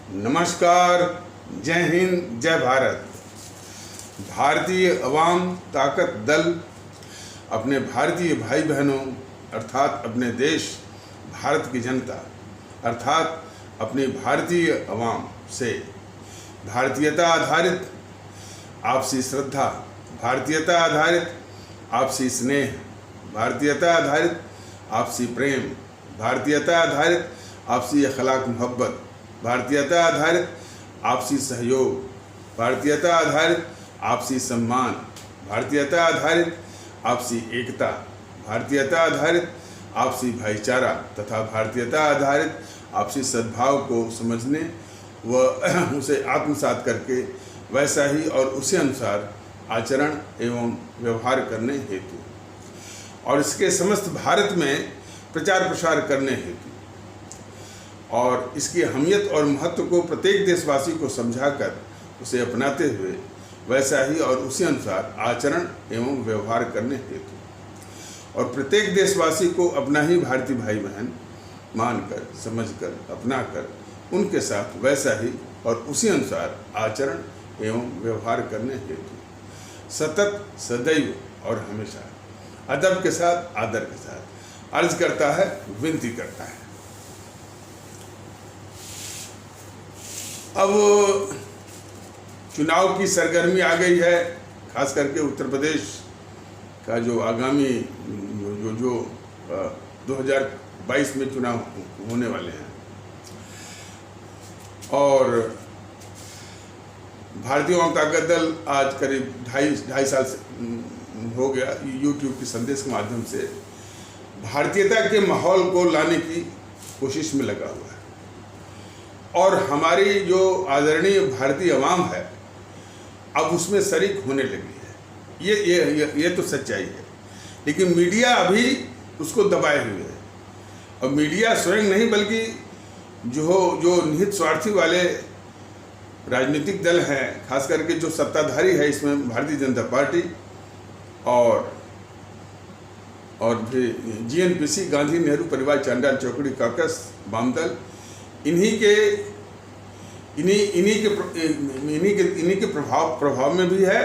नमस्कार, जय हिंद, जय भारत। भारतीय अवाम ताकत दल अपने भारतीय भाई बहनों अर्थात अपने देश भारत की जनता अर्थात अपनी भारतीय अवाम से भारतीयता आधारित आपसी श्रद्धा, भारतीयता आधारित आपसी स्नेह, भारतीयता आधारित आपसी प्रेम, भारतीयता आधारित आपसी अखलाक मोहब्बत, भारतीयता आधारित आपसी सहयोग, भारतीयता आधारित आपसी सम्मान, भारतीयता आधारित आपसी एकता, भारतीयता आधारित आपसी भाईचारा तथा भारतीयता आधारित आपसी सद्भाव को समझने व उसे आत्मसात करके वैसा ही और उसी अनुसार आचरण एवं व्यवहार करने हेतु और इसके समस्त भारत में प्रचार प्रसार करने हेतु और इसकी अहमियत और महत्व को प्रत्येक देशवासी को समझाकर उसे अपनाते हुए वैसा ही और उसी अनुसार आचरण एवं व्यवहार करने हेतु और प्रत्येक देशवासी को अपना ही भारतीय भाई बहन मानकर, समझकर, अपनाकर उनके साथ वैसा ही और उसी अनुसार आचरण एवं व्यवहार करने हेतु सतत, सदैव और हमेशा अदब के साथ, आदर के साथ अर्ज करता है, विनती करता है। अब चुनाव की सरगर्मी आ गई है, खास करके उत्तर प्रदेश का जो आगामी जो 2022 में चुनाव होने वाले हैं और भारतीय जनता दल आज करीब ढाई साल से हो गया YouTube के संदेश के माध्यम से भारतीयता के माहौल को लाने की कोशिश में लगा हुआ है और हमारी जो आदरणीय भारतीय अवाम है अब उसमें शरीक होने लगी है। ये तो सच्चाई है, लेकिन मीडिया अभी उसको दबाए हुए है और मीडिया स्वयं नहीं बल्कि जो निहित स्वार्थी वाले राजनीतिक दल हैं, खास करके जो सत्ताधारी है इसमें भारतीय जनता पार्टी और फिर GNPC गांधी नेहरू परिवार चांडाल चौकड़ी कॉकस वामदल इन्हीं के प्रभाव में भी है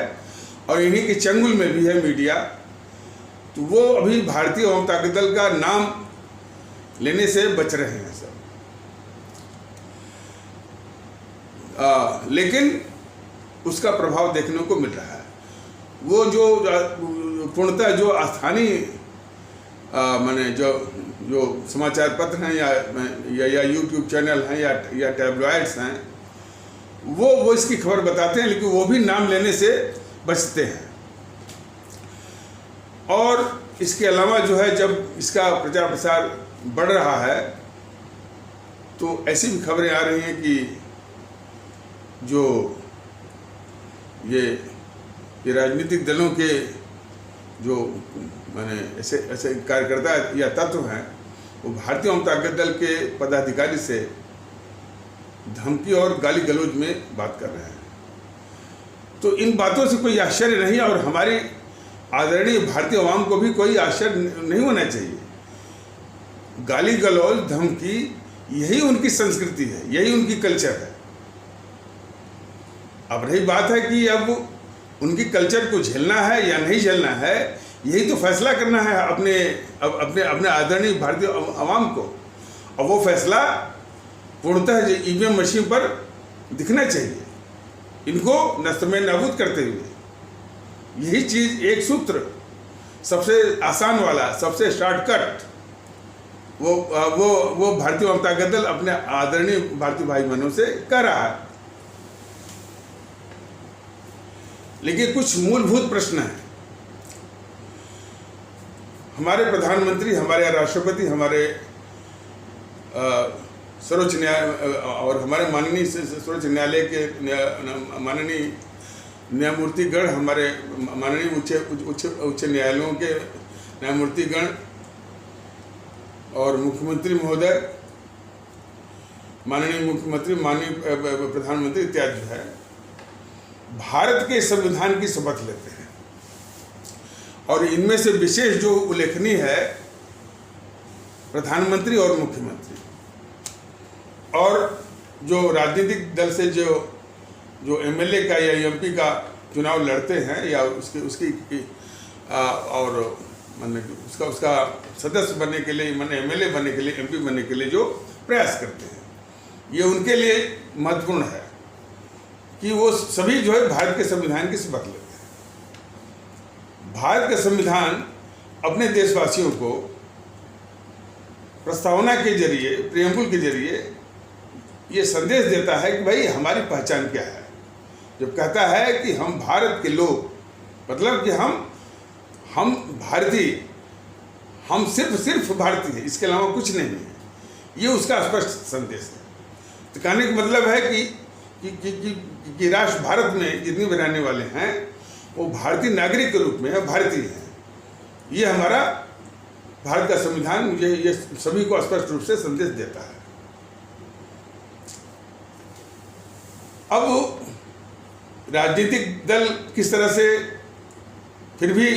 और इन्हीं के चंगुल में भी है मीडिया। तो वो अभी भारतीय जनता दल का नाम लेने से बच रहे हैं सब। लेकिन उसका प्रभाव देखने को मिल रहा है। वो जो पूर्णतः जो स्थानीय माने जो समाचार पत्र हैं या YouTube चैनल हैं या टैबलॉइड्स हैं वो इसकी खबर बताते हैं, लेकिन वो भी नाम लेने से बचते हैं। और इसके अलावा जो है जब इसका प्रचार प्रसार बढ़ रहा है तो ऐसी भी खबरें आ रही हैं कि जो ये राजनीतिक दलों के जो माने ऐसे कार्यकर्ता या तत्व हैं वो भारतीय जनता दल के पदाधिकारी से धमकी और गाली गलौज में बात कर रहे हैं। तो इन बातों से कोई आश्चर्य नहीं और हमारी आदरणीय भारतीय अवाम को भी कोई आश्चर्य नहीं होना चाहिए। गाली गलौज, धमकी यही उनकी संस्कृति है, यही उनकी कल्चर है। अब रही बात है कि अब उनकी कल्चर को झेलना है या नहीं झेलना है, यही तो फैसला करना है अपने आदरणीय भारतीय अवाम को। और वो फैसला पूर्णतः EVM मशीन पर दिखना चाहिए, इनको नस्ते नाबूद करते हुए। यही चीज़ एक सूत्र सबसे आसान वाला, सबसे शॉर्टकट वो भारतीय जनता दल अपने आदरणीय भारतीय भाई बहनों से कर रहा है। लेकिन कुछ मूलभूत प्रश्न हैं। हमारे प्रधानमंत्री, हमारे राष्ट्रपति, हमारे सर्वोच्च न्यायालय और हमारे माननीय सर्वोच्च न्यायालय के माननीय न्यायमूर्तिगण, हमारे माननीय उच्च न्यायालयों के न्यायमूर्तिगण और मुख्यमंत्री महोदय, माननीय मुख्यमंत्री, माननीय प्रधानमंत्री इत्यादि जो है भारत के संविधान की शपथ लेते हैं और इनमें से विशेष जो उल्लेखनीय है प्रधानमंत्री और मुख्यमंत्री। और जो राजनीतिक दल से जो एमएलए का या एमपी का चुनाव लड़ते हैं या उसकी और उसका सदस्य बनने के लिए, एमएलए बनने के लिए, एमपी बनने के लिए जो प्रयास करते हैं, ये उनके लिए महत्वपूर्ण है कि वो सभी जो है भारत के संविधान की शपथ लेते हैं। भारत का संविधान अपने देशवासियों को प्रस्तावना के जरिए, प्रियम्बुल के जरिए ये संदेश देता है कि भाई हमारी पहचान क्या है। जब कहता है कि हम भारत के लोग, मतलब कि हम भारतीय, हम सिर्फ भारतीय हैं, इसके अलावा कुछ नहीं है, ये उसका स्पष्ट संदेश है। तो कहने का मतलब है कि राष्ट्र भारत में जितने भी रहने वाले हैं वो भारतीय नागरिक के रूप में भारतीय हैं। ये हमारा भारत का संविधान ये सभी को स्पष्ट रूप से संदेश देता है। अब राजनीतिक दल किस तरह से फिर भी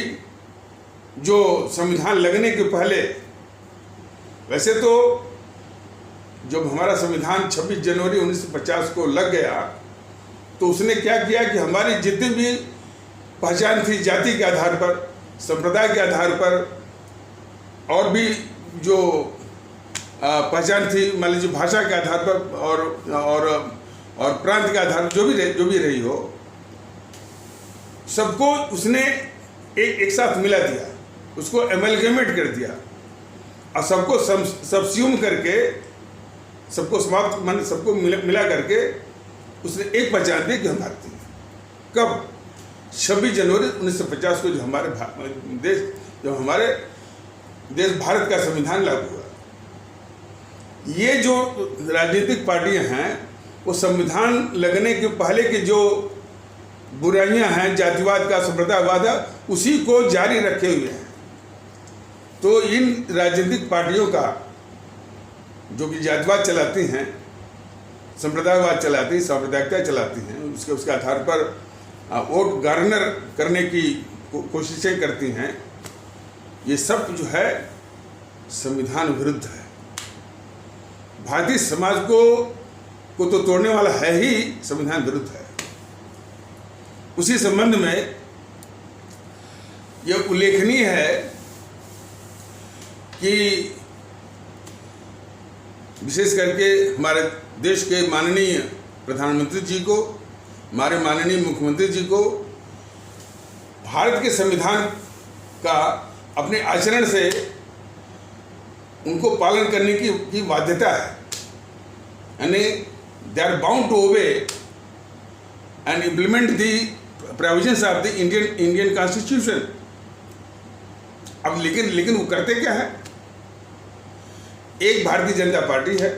जो संविधान लगने के पहले, वैसे तो जब हमारा संविधान 26 जनवरी 1950 को लग गया तो उसने क्या किया कि हमारी जितनी भी पहचान थी जाति के आधार पर, संप्रदाय के आधार पर, और भी जो पहचान थी मान लीजिए भाषा के आधार पर और प्रांत के आधार पर जो भी रही हो, सबको उसने एक साथ मिला दिया, उसको एमलगेमेट कर दिया और सबको सबस्यूम करके, सबको समाप्त मान सबको मिला करके उसने एक पहचान दी कि हम भारतीय हैं। कब? 26 जनवरी 1950 को जब हमारे देश भारत का संविधान लागू हुआ। ये जो राजनीतिक पार्टियां हैं वो संविधान लगने के पहले के जो बुराइयां हैं, जातिवाद का, संप्रदायवाद है, उसी को जारी रखे हुए हैं। तो इन राजनीतिक पार्टियों का जो कि जातिवाद चलाती हैं, संप्रदायवाद चलाती, सांप्रदायिकता चलाती हैं, उसके आधार पर वोट गार्नर करने की कोशिशें करती हैं, ये सब जो है संविधान विरुद्ध है। भारतीय समाज को तो तोड़ने वाला है ही, संविधान विरुद्ध है। उसी संबंध में यह उल्लेखनीय है कि विशेष करके हमारे देश के माननीय प्रधानमंत्री जी को, हमारे माननीय मुख्यमंत्री जी को भारत के संविधान का अपने आचरण से उनको पालन करने की बाध्यता है। यानी they are bound to obey and implement the provisions of the Indian constitution. अब लेकिन वो करते क्या है? एक भारतीय जनता पार्टी है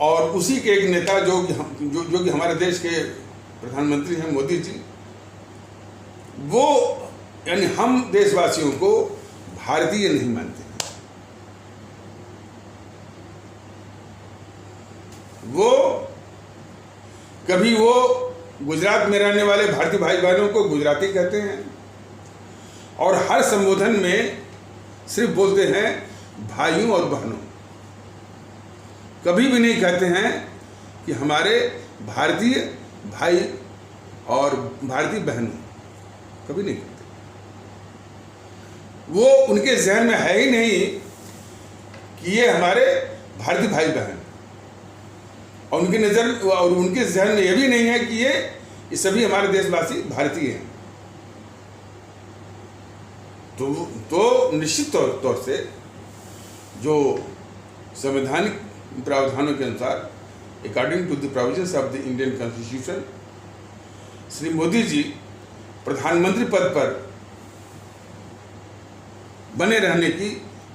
और उसी के एक नेता जो कि हमारे देश के प्रधानमंत्री हैं, मोदी जी, वो यानी हम देशवासियों को भारतीय नहीं मानते हैं। वो कभी वो गुजरात में रहने वाले भारतीय भाई बहनों को गुजराती कहते हैं और हर संबोधन में सिर्फ बोलते हैं भाइयों और बहनों। कभी भी नहीं कहते हैं कि हमारे भारतीय भाई और भारतीय बहनों, कभी नहीं कहते। वो उनके जहन में है ही नहीं कि ये हमारे भारतीय भाई बहन, और उनकी नज़र और उनके जहन में यह भी नहीं है कि ये सभी हमारे देशवासी भारतीय हैं। तो निश्चित तौर से जो संवैधानिक प्रावधानों के अनुसार, according to the provisions of the Indian constitution, Shri Modi ji प्रधानमंत्री पद पर बने रहने की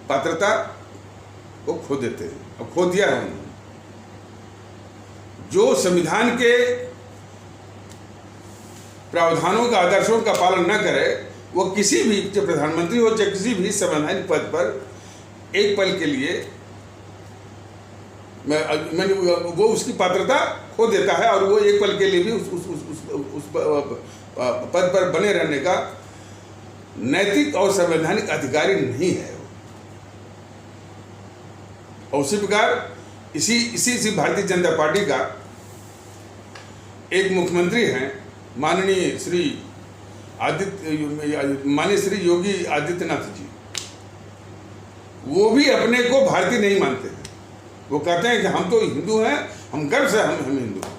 पात्रता को खो देते हैं और खो दिया है उन्होंने। जो संविधान के प्रावधानों का, आदर्शों का पालन न करे, वो किसी भी, चाहे प्रधानमंत्री हो चाहे किसी भी संवैधानिक पद पर एक पल के लिए वो उसकी पात्रता खो देता है और वो एक पल के लिए भी उस पद पर बने रहने का नैतिक और संवैधानिक अधिकारी नहीं है। और उसी प्रकार इसी भारतीय जनता पार्टी का एक मुख्यमंत्री हैं माननीय श्री योगी आदित्यनाथ जी। वो भी अपने को भारतीय नहीं मानते हैं। वो कहते हैं कि हम तो हिंदू हैं, हम गर्व से हम हिंदू हैं।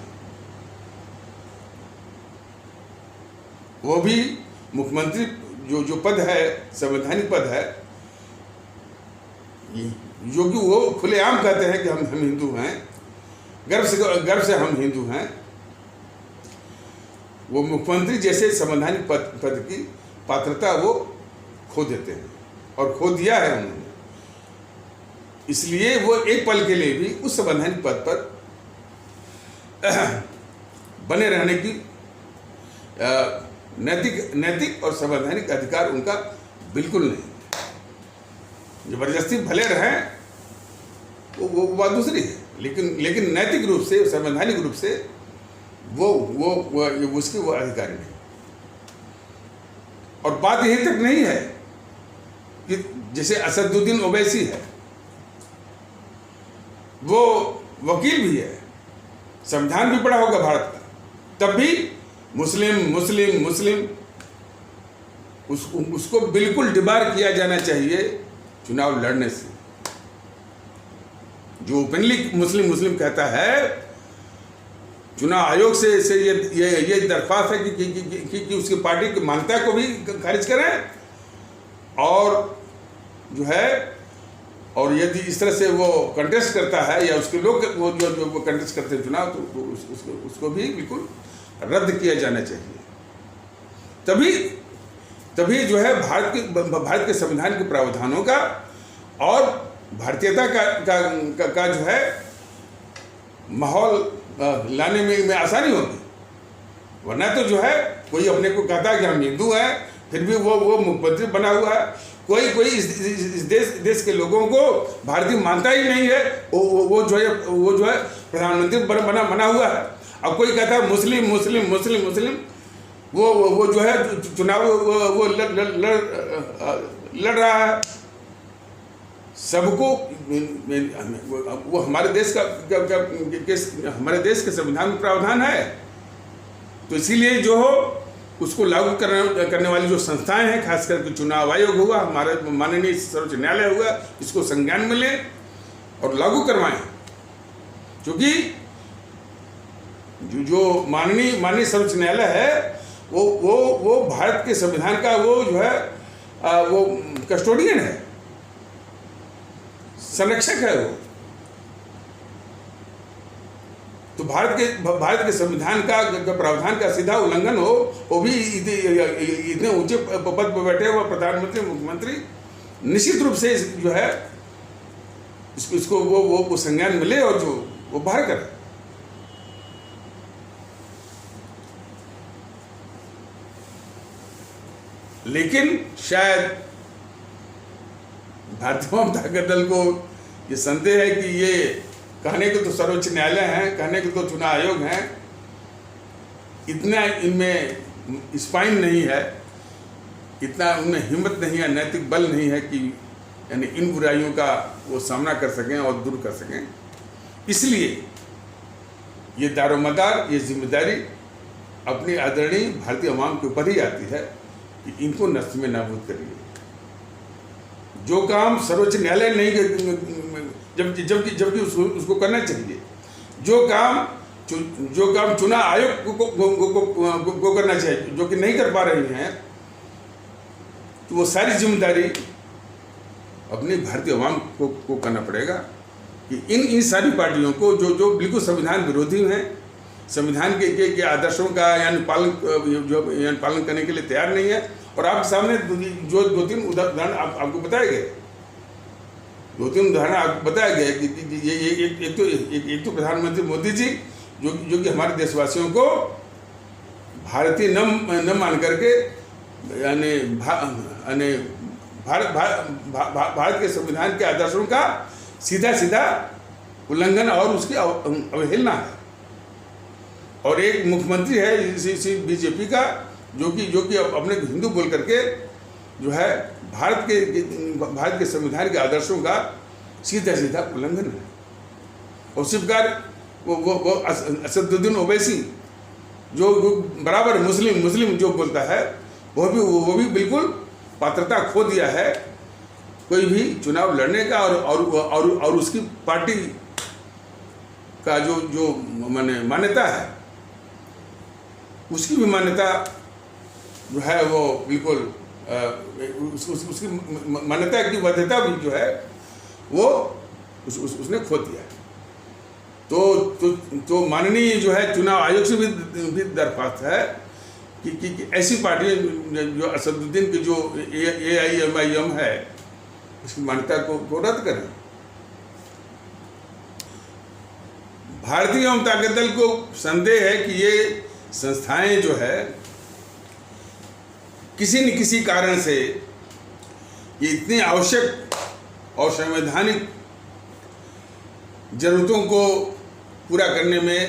वो भी मुख्यमंत्री जो पद है, संवैधानिक पद है, जो कि वो खुलेआम कहते हैं कि हम हिंदू हैं, गर्व से हम हिंदू हैं। वो मुख्यमंत्री जैसे संवैधानिक पद की पात्रता वो खो देते हैं, और खो दिया है उन्होंने। इसलिए वो एक पल के लिए भी उस संवैधानिक पद पर बने रहने की नैतिक और संवैधानिक अधिकार उनका बिल्कुल नहीं। जबरदस्ती भले रहें वो बात दूसरी है, लेकिन नैतिक रूप से, संवैधानिक रूप से वो उसके वो अधिकारी नहीं। और बात यहीं तक नहीं है कि जैसे असदुद्दीन ओवैसी है, वो वकील भी है, संविधान भी पढ़ा होगा भारत का, तब भी मुस्लिम उसको बिल्कुल डिबार किया जाना चाहिए चुनाव लड़ने से। जो ओपनली मुस्लिम कहता है, चुनाव आयोग से ये दरख्वास्त है कि उसकी पार्टी की मान्यता को भी खारिज करें, और जो है, और यदि इस तरह से वो कंटेस्ट करता है या उसके लोग वो जो कंटेस्ट करते हैं चुनाव, तो उसको भी बिल्कुल रद्द किया जाना चाहिए। तभी जो है भारत के संविधान के प्रावधानों का और भारतीयता का जो है माहौल लाने में आसानी होगी। वरना तो जो है कोई अपने को कहता है कि हम हिंदू हैं, फिर भी वो मुख्यमंत्री बना हुआ है। कोई इस देश के लोगों को भारतीय मानता ही नहीं है, वो जो है प्रधानमंत्री बना हुआ है। अब कोई कहता है मुस्लिम, वो जो है चुनाव वो लड़ रहा है। सबको वो हमारे देश के संविधान में प्रावधान है, तो इसीलिए जो हो उसको लागू करने वाली जो संस्थाएं हैं, खास करके चुनाव आयोग हुआ, हमारा माननीय सर्वोच्च न्यायालय हुआ, इसको संज्ञान में लें और लागू करवाएं। क्योंकि जो माननीय सर्वोच्च न्यायालय है, वो भारत के संविधान का वो जो है वो कस्टोडियन है, संरक्षक है वो। तो भारत के संविधान का प्रावधान का सीधा उल्लंघन हो, वो भी इतने ऊंचे पद पर बैठे हुए प्रधानमंत्री, मुख्यमंत्री, निश्चित रूप से जो है इसको वो संज्ञान मिले और जो वो बाहर करे। लेकिन शायद भारतीय जनता दल को ये संदेह है कि ये कहने को तो सर्वोच्च न्यायालय है, कहने को तो चुनाव आयोग है, इतना इनमें स्पाइन नहीं है, इतना उनमें हिम्मत नहीं है, नैतिक बल नहीं है कि यानी इन बुराइयों का वो सामना कर सकें और दूर कर सकें। इसलिए ये दारोमदार, ये जिम्मेदारी अपनी आदरणीय भारतीय अवाम के ऊपर ही आती है कि इनको नष्ट में नाबूद करिए। जो काम सर्वोच्च न्यायालय नहीं, जबकि उसको करना चाहिए, जो काम चुनाव आयोग को करना चाहिए, जो कि नहीं कर पा रही हैं, तो वो सारी जिम्मेदारी अपनी भारतीय अवाम को करना पड़ेगा कि इन सारी पार्टियों को जो बिल्कुल संविधान विरोधी हैं, संविधान के आदर्शों का पालन करने के लिए तैयार नहीं है। और आपके सामने जो दो तीन उदाहरण आपको बताए गए, कि ये एक तो प्रधानमंत्री मोदी जी जो कि हमारे देशवासियों को भारतीय न मान करके यानी भारत के संविधान के आदर्शों का सीधा उल्लंघन और उसकी अवहेलना है। और एक मुख्यमंत्री है बीजेपी का जो कि अपने हिंदू बोल करके जो है भारत के संविधान के आदर्शों का सीधा उल्लंघन है। तौसीफकार वो असदुद्दीन ओवैसी जो बराबर मुस्लिम जो बोलता है, वो भी बिल्कुल पात्रता खो दिया है कोई भी चुनाव लड़ने का, और उसकी पार्टी का जो मान्यता है, उसकी भी मान्यता जो है वो बिल्कुल उसकी मान्यता की वैधता भी जो है वो उसने खो दिया है। तो माननीय जो है चुनाव आयोग से भी दरख्वास्त है कि ऐसी पार्टी जो असदुद्दीन की जो AIMIM है, उसकी मान्यता को रद्द करें। भारतीय जनता दल को संदेह है कि ये संस्थाएं जो है किसी न किसी कारण से ये इतनी आवश्यक और संवैधानिक जरूरतों को पूरा करने में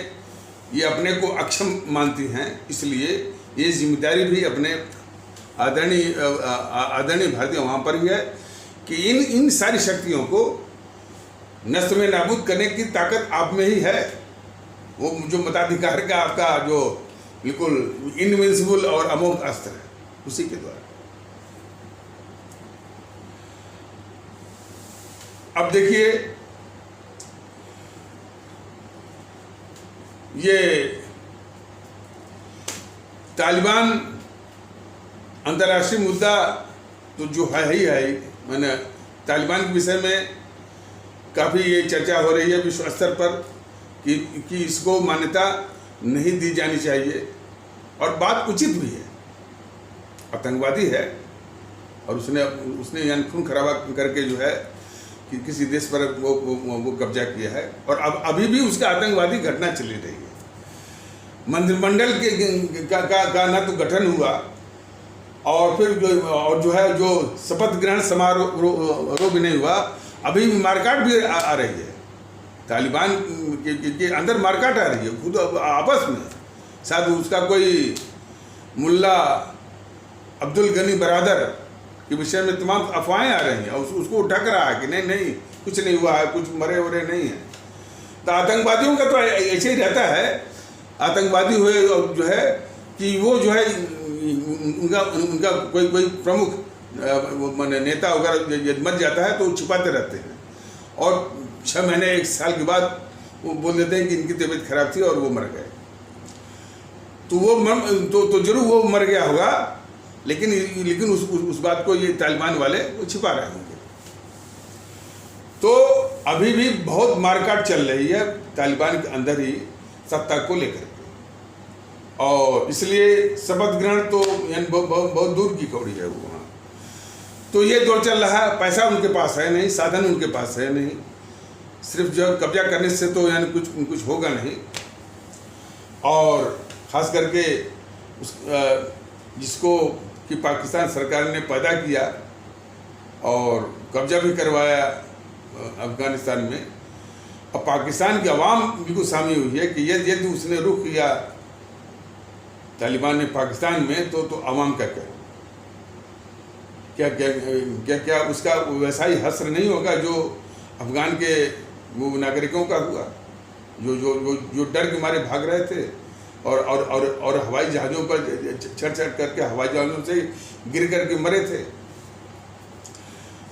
ये अपने को अक्षम मानती हैं, इसलिए ये जिम्मेदारी भी अपने आदरणीय भारतीय वहाँ पर ही है कि इन सारी शक्तियों को नष्ट में नाबूद करने की ताकत आप में ही है। वो जो मताधिकार का आपका जो बिल्कुल इनविंसिबल और अमोघ अस्त्र है, उसी के द्वारा। अब देखिए, ये तालिबान अंतर्राष्ट्रीय मुद्दा तो जो है ही है, मैंने तालिबान के विषय में काफ़ी ये चर्चा हो रही है विश्व स्तर पर कि इसको मान्यता नहीं दी जानी चाहिए, और बात उचित भी है। आतंकवादी है और उसने यानी खून खराबा करके जो है कि किसी देश पर वो कब्जा किया है, और अब अभी भी उसका आतंकवादी घटना चली रही है। मंत्रिमंडल का न तो गठन हुआ, और फिर जो है जो शपथ ग्रहण समारोह भी नहीं हुआ, अभी भी मारकाट भी आ रही है। तालिबान के अंदर मारकाट आ रही है खुद आपस में। शायद उसका कोई मुल्ला अब्दुल गनी बरादर के विषय में तमाम अफवाहें आ रही हैं, और उसको ढक रहा है कि नहीं कुछ नहीं हुआ है, कुछ मरे वरे नहीं है। तो आतंकवादियों का तो ऐसे ही रहता है। आतंकवादी हुए जो है कि वो जो है उनका कोई प्रमुख नेता वगैरह मर जाता है तो छुपाते रहते हैं, और 6 महीने 1 साल के बाद वो बोल देते हैं कि इनकी तबीयत खराब थी और वो मर गए। तो जरूर वो मर गया होगा, लेकिन उस बात को ये तालिबान वाले वो छिपा रहे होंगे। तो अभी भी बहुत मारकाट चल रही है तालिबान के अंदर ही सत्ता को लेकर के, और इसलिए शपथ ग्रहण तो यानी बहुत दूर की कौड़ी है वो वहाँ। तो ये दौर चल रहा है, पैसा उनके पास है नहीं, साधन उनके पास है नहीं, सिर्फ जो कब्जा करने से तो यानी कुछ होगा नहीं। और ख़ास करके जिसको कि पाकिस्तान सरकार ने पैदा किया और कब्जा भी करवाया अफ़गानिस्तान में, और पाकिस्तान की आवाम बिल्कुल शामिल हुई है कि यदि उसने रुख किया तालिबान ने पाकिस्तान में, तो आवाम का क्या उसका वैसा ही हश्र नहीं होगा जो अफ़गान के वो नागरिकों का हुआ, जो डर के मारे भाग रहे थे और हवाई जहाज़ों पर चढ़ करके हवाई जहाज़ों से गिर करके मरे थे।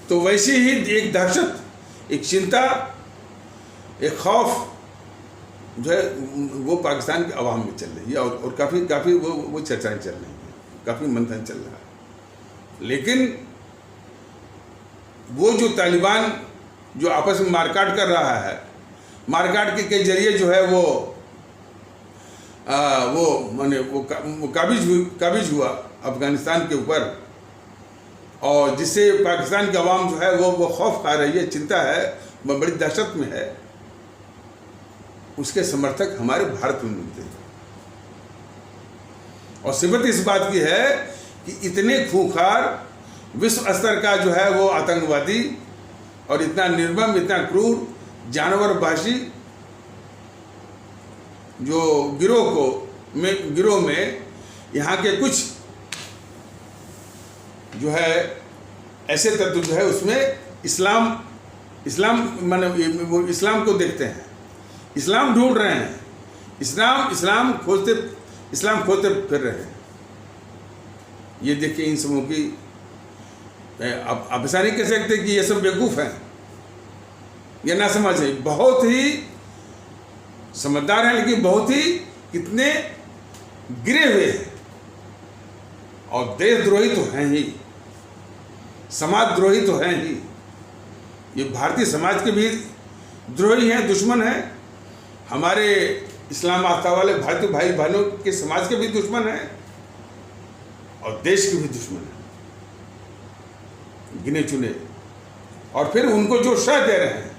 तो वैसे ही एक दहशत, एक चिंता, एक खौफ जो है वो पाकिस्तान के अवाम में चल रही है, और काफ़ी वो चर्चाएं चल रही हैं, काफ़ी मंथन चल रहा है। लेकिन वो जो तालिबान जो आपस में मारकाट कर रहा है, मारकाट के जरिए जो है वो काबिज हुआ अफ़गानिस्तान के ऊपर, और जिससे पाकिस्तान की आवाम जो है वो खौफ खा रही है, चिंता है, बड़ी दहशत में है। उसके समर्थक हमारे भारत में मिलते हैं, और सिबत इस बात की है कि इतने खूंखार विश्व स्तर का जो है वो आतंकवादी और इतना निर्मम, इतना क्रूर, जानवरबाजी जो गिरोह में यहाँ के कुछ जो है ऐसे तत्व जो है उसमें इस्लाम माने वो इस्लाम को देखते हैं, इस्लाम ढूंढ रहे हैं, इस्लाम खोजते फिर रहे हैं। ये देखिए इन सबों की, आप ऐसा नहीं कह सकते कि ये सब बेवकूफ़ हैं या ना समझ है। बहुत ही समझदार हैं, लेकिन बहुत ही कितने गिरे हुए हैं, और देशद्रोही तो हैं ही, समाजद्रोही तो हैं ही। ये भारतीय समाज के भी द्रोही हैं, दुश्मन हैं, हमारे इस्लाम आस्था वाले भारतीय भाई बहनों के समाज के भी दुश्मन हैं, और देश के भी दुश्मन हैं, गिने चुने। और फिर उनको जो शह दे रहे हैं,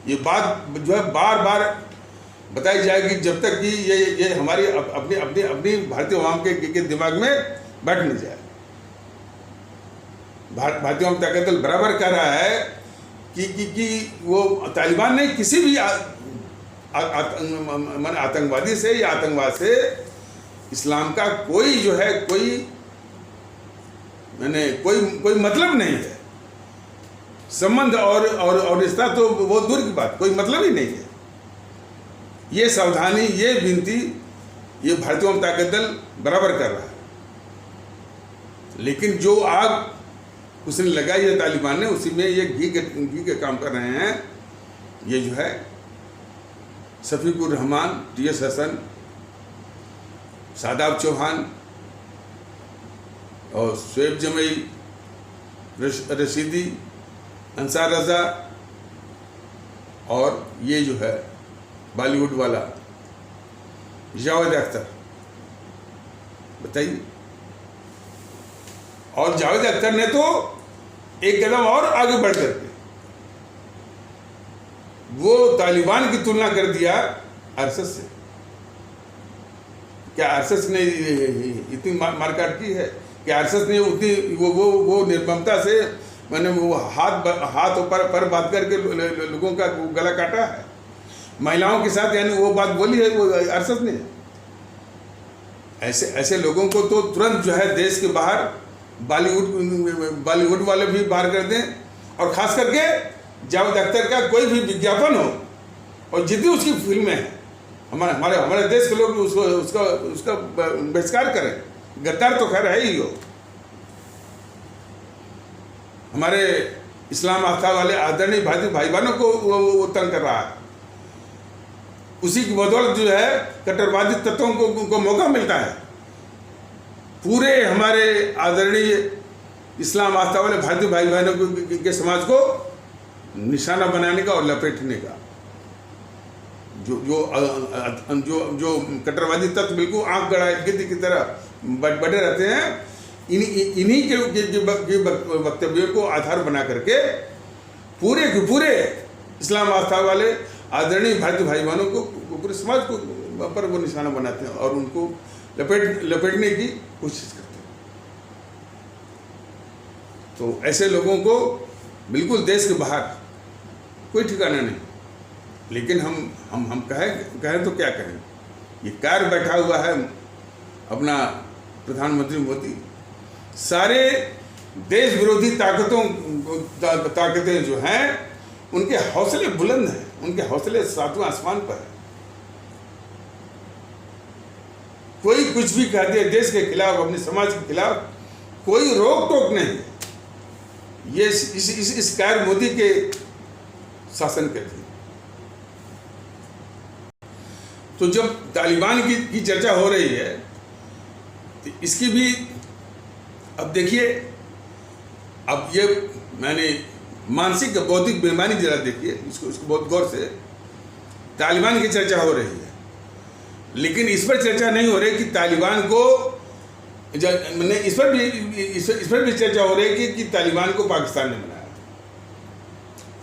ये बात जो है बार बार बताई जाएगी जब तक कि ये हमारी अपनी भारतीय अवाम के दिमाग में बैठ नहीं जाए। भारतीय अवाम ताकत दल बराबर कह रहा है कि वो तालिबान ने किसी भी आतंकवादी से या आतंकवाद से इस्लाम का कोई जो है कोई मतलब नहीं है, संबंध और रिश्ता तो बहुत दूर की बात, कोई मतलब ही नहीं है। ये सावधानी, ये विनती ये भारतीय अवाम ताकत दल बराबर कर रहा है। लेकिन जो आग उसने लगाई है तालिबान ने, उसी में ये घी के काम कर रहे हैं। ये जो है शफीकुर रहमान, टी.एस. हसन, शादाब चौहान और शुएब जमई, रशीदी, अंसार रजा, और ये जो है बॉलीवुड वाला जावेद अख्तर, बताइए। और जावेद अख्तर ने तो एक कदम और आगे बढ़ करके वो तालिबान की तुलना कर दिया आरएसएस से। क्या आरएसएस ने इतनी मारकाट की है? क्या आरएसएस ने उतनी वो निर्ममता से मैंने वो हाथ पर बात करके लोगों का गला काटा है? महिलाओं के साथ यानी वो बात बोली है वो आरएसएस ने? ऐसे लोगों को तो तुरंत जो है देश के बाहर बॉलीवुड वाले भी बाहर कर दें। और खास करके जावेद अख्तर का कोई भी विज्ञापन हो और जितनी उसकी फिल्में हैं, हमारे देश के लोग उसका बहिष्कार करें। गद्दार तो खैर है ही हो, हमारे इस्लाम आस्था वाले आदरणीय भारतीय भाई बहनों को वो तंग कर रहा है। उसी की बदौलत जो है कट्टरवादी तत्वों को मौका मिलता है पूरे हमारे आदरणीय इस्लाम आस्था वाले भारतीय भाई बहनों के समाज को निशाना बनाने का और लपेटने का। जो कट्टरवादी तत्व बिल्कुल आंख गड़ाए गिद्ध की तरह बढ़े रहते हैं, इन्हीं के वक्तव्यों को आधार बना करके पूरे के पूरे इस्लाम आस्था वाले आदरणीय भारतीय भाई बहनों को, पूरे समाज को पर वो निशाना बनाते हैं और उनको लपेटने की कोशिश करते हैं। तो ऐसे लोगों को बिल्कुल देश के बाहर कोई ठिकाना नहीं। लेकिन हम कहें तो क्या कहें? ये कार बैठा हुआ है अपना प्रधानमंत्री मोदी। सारे देश विरोधी ताकतें जो हैं उनके हौसले बुलंद हैं, उनके हौसले सातवें आसमान पर है। कोई कुछ भी कह दे देश के खिलाफ, अपने समाज के खिलाफ, कोई रोक टोक नहीं। ये इस कार मोदी के शासन के थे। तो जब तालिबान की चर्चा हो रही है तो इसकी भी अब देखिए, अब ये मैंने मानसिक बौद्धिक बेईमानी जरा देखिए इसको बहुत गौर से। तालिबान की चर्चा हो रही है, लेकिन इस पर चर्चा नहीं हो रही कि तालिबान को इस पर भी चर्चा हो रही है कि तालिबान को पाकिस्तान ने बनाया।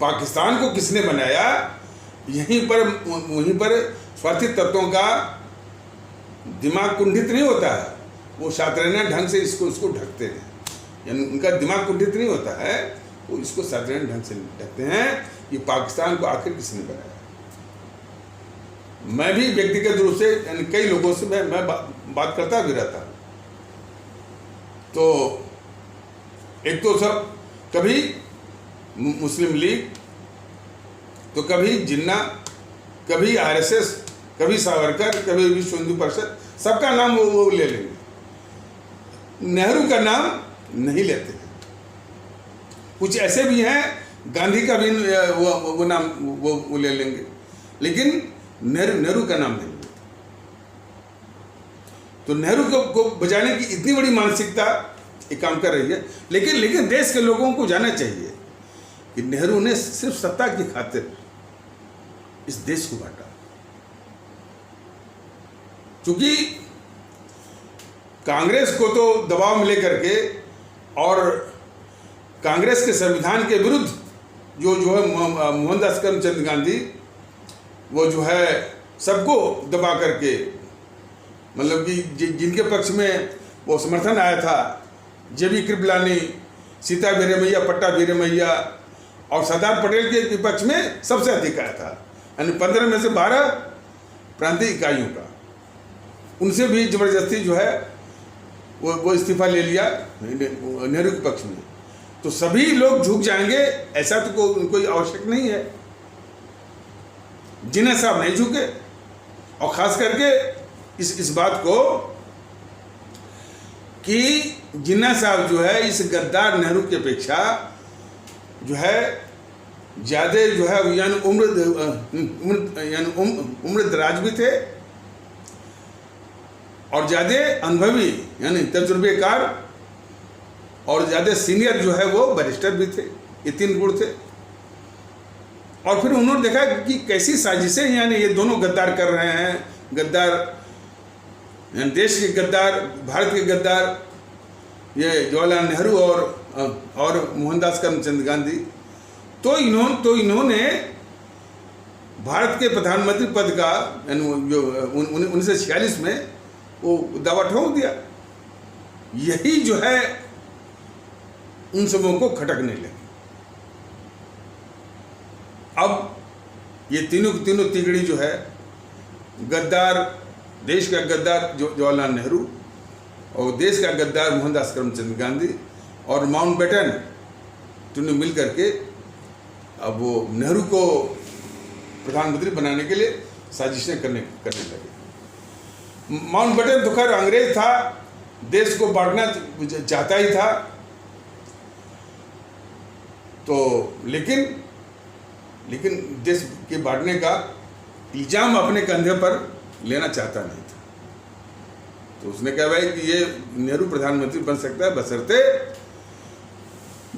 पाकिस्तान को किसने बनाया? वहीं पर स्वार्थी तत्वों का दिमाग कुंठित नहीं होता है, वो शातिराना ढंग से इसको ढकते हैं। यानी उनका दिमाग कुंठित नहीं होता है, वो इसको शातिराना ढंग से ढकते हैं। ये पाकिस्तान को आखिर किसने बनाया? मैं भी व्यक्तिगत रूप से यानी कई लोगों से मैं बात करता भी रहता हूँ। तो एक तो सब कभी मुस्लिम लीग, तो कभी जिन्ना, कभी आरएसएस, कभी सावरकर, कभी विश्व हिंदू परिषद, सबका नाम वो ले लेंगे, नेहरू का नाम नहीं लेते। कुछ ऐसे भी हैं, गांधी का भी वो नाम वो ले लेंगे, लेकिन नेहरू का नाम नहीं लेते। तो नेहरू को बचाने की इतनी बड़ी मानसिकता एक काम कर रही है, लेकिन देश के लोगों को जानना चाहिए कि नेहरू ने सिर्फ सत्ता की खातिर इस देश को बांटा। क्योंकि कांग्रेस को तो दबाव में लेकर के और कांग्रेस के संविधान के विरुद्ध जो है मोहनदास करमचंद गांधी वो जो है सबको दबा करके, मतलब कि जिनके पक्ष में वो समर्थन आया था, जेबी कृपलानी, सीता वीरमैया, पट्टा वीरमैया और सरदार पटेल के पक्ष में सबसे अधिक आया था, यानी 15 में से 12 प्रांतीय इकाइयों का। उनसे भी जबरदस्ती जो है वो इस्तीफा ले लिया नेहरू के पक्ष में। तो सभी लोग झुक जाएंगे ऐसा तो कोई आवश्यक नहीं है। जिन्ना साहब नहीं झुके, और खास करके इस बात को कि जिन्ना साहब जो है इस गद्दार नेहरू की अपेक्षा जो है ज़्यादा जो है यानी उम्र दराज भी थे और ज़्यादा अनुभवी यानी तजुर्बेकार और ज़्यादा सीनियर जो है वो बैरिस्टर भी थे। ये 3 गुण थे। और फिर उन्होंने देखा कि कैसी साजिशें यानी ये दोनों गद्दार कर रहे हैं, गद्दार यानी देश के गद्दार, भारत के गद्दार, ये जवाहरलाल नेहरू और मोहनदास करमचंद गांधी। तो इन्होंने भारत के प्रधानमंत्री पद का यानी जो 1946 में वो दावा ठोक दिया। यही जो है उन सबों को खटकने लगे। अब ये तीनों तिगड़ी जो है गद्दार, देश का गद्दार जवाहरलाल नेहरू और देश का गद्दार मोहनदास करमचंद गांधी और माउंटबेटन, तीनों मिल करके अब वो नेहरू को प्रधानमंत्री बनाने के लिए साजिशें करने लगे। माउंटबेटन तो खैर अंग्रेज था, देश को बांटना चाहता ही था, तो लेकिन देश के बांटने का इल्जाम अपने कंधे पर लेना चाहता नहीं था। तो उसने कहा भाई कि ये नेहरू प्रधानमंत्री बन सकता है बशर्ते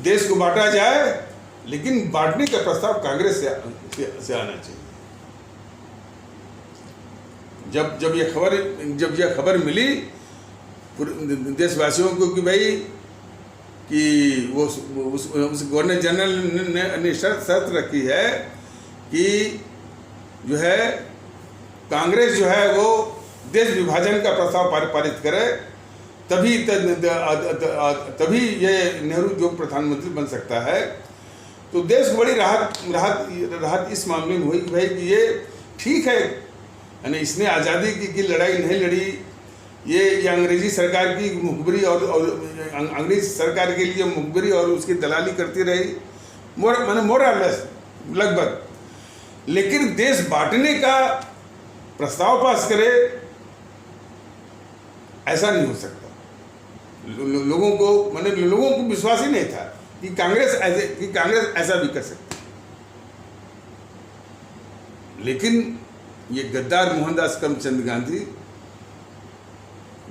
देश को बांटा जाए, लेकिन बांटने का प्रस्ताव कांग्रेस से आना चाहिए। जब ये खबर मिली देशवासियों को कि भाई कि वो उस गवर्नर जनरल ने शर्त रखी है कि जो है कांग्रेस जो है वो देश विभाजन का प्रस्ताव पारित करे, तभी ये नेहरू जो प्रधानमंत्री बन सकता है। तो देश को बड़ी राहत इस मामले में हुई कि भाई कि ये ठीक है, यानी इसने आज़ादी की लड़ाई नहीं लड़ी, ये अंग्रेजी सरकार की मुखबरी और अंग्रेज सरकार के लिए मुखबरी और उसकी दलाली करती रही, मोरलेस लगभग। लेकिन देश बांटने का प्रस्ताव पास करे ऐसा नहीं हो सकता। लोगों को विश्वास ही नहीं था कि कांग्रेस ऐसा भी कर सकती। लेकिन ये गद्दार मोहनदास करमचंद गांधी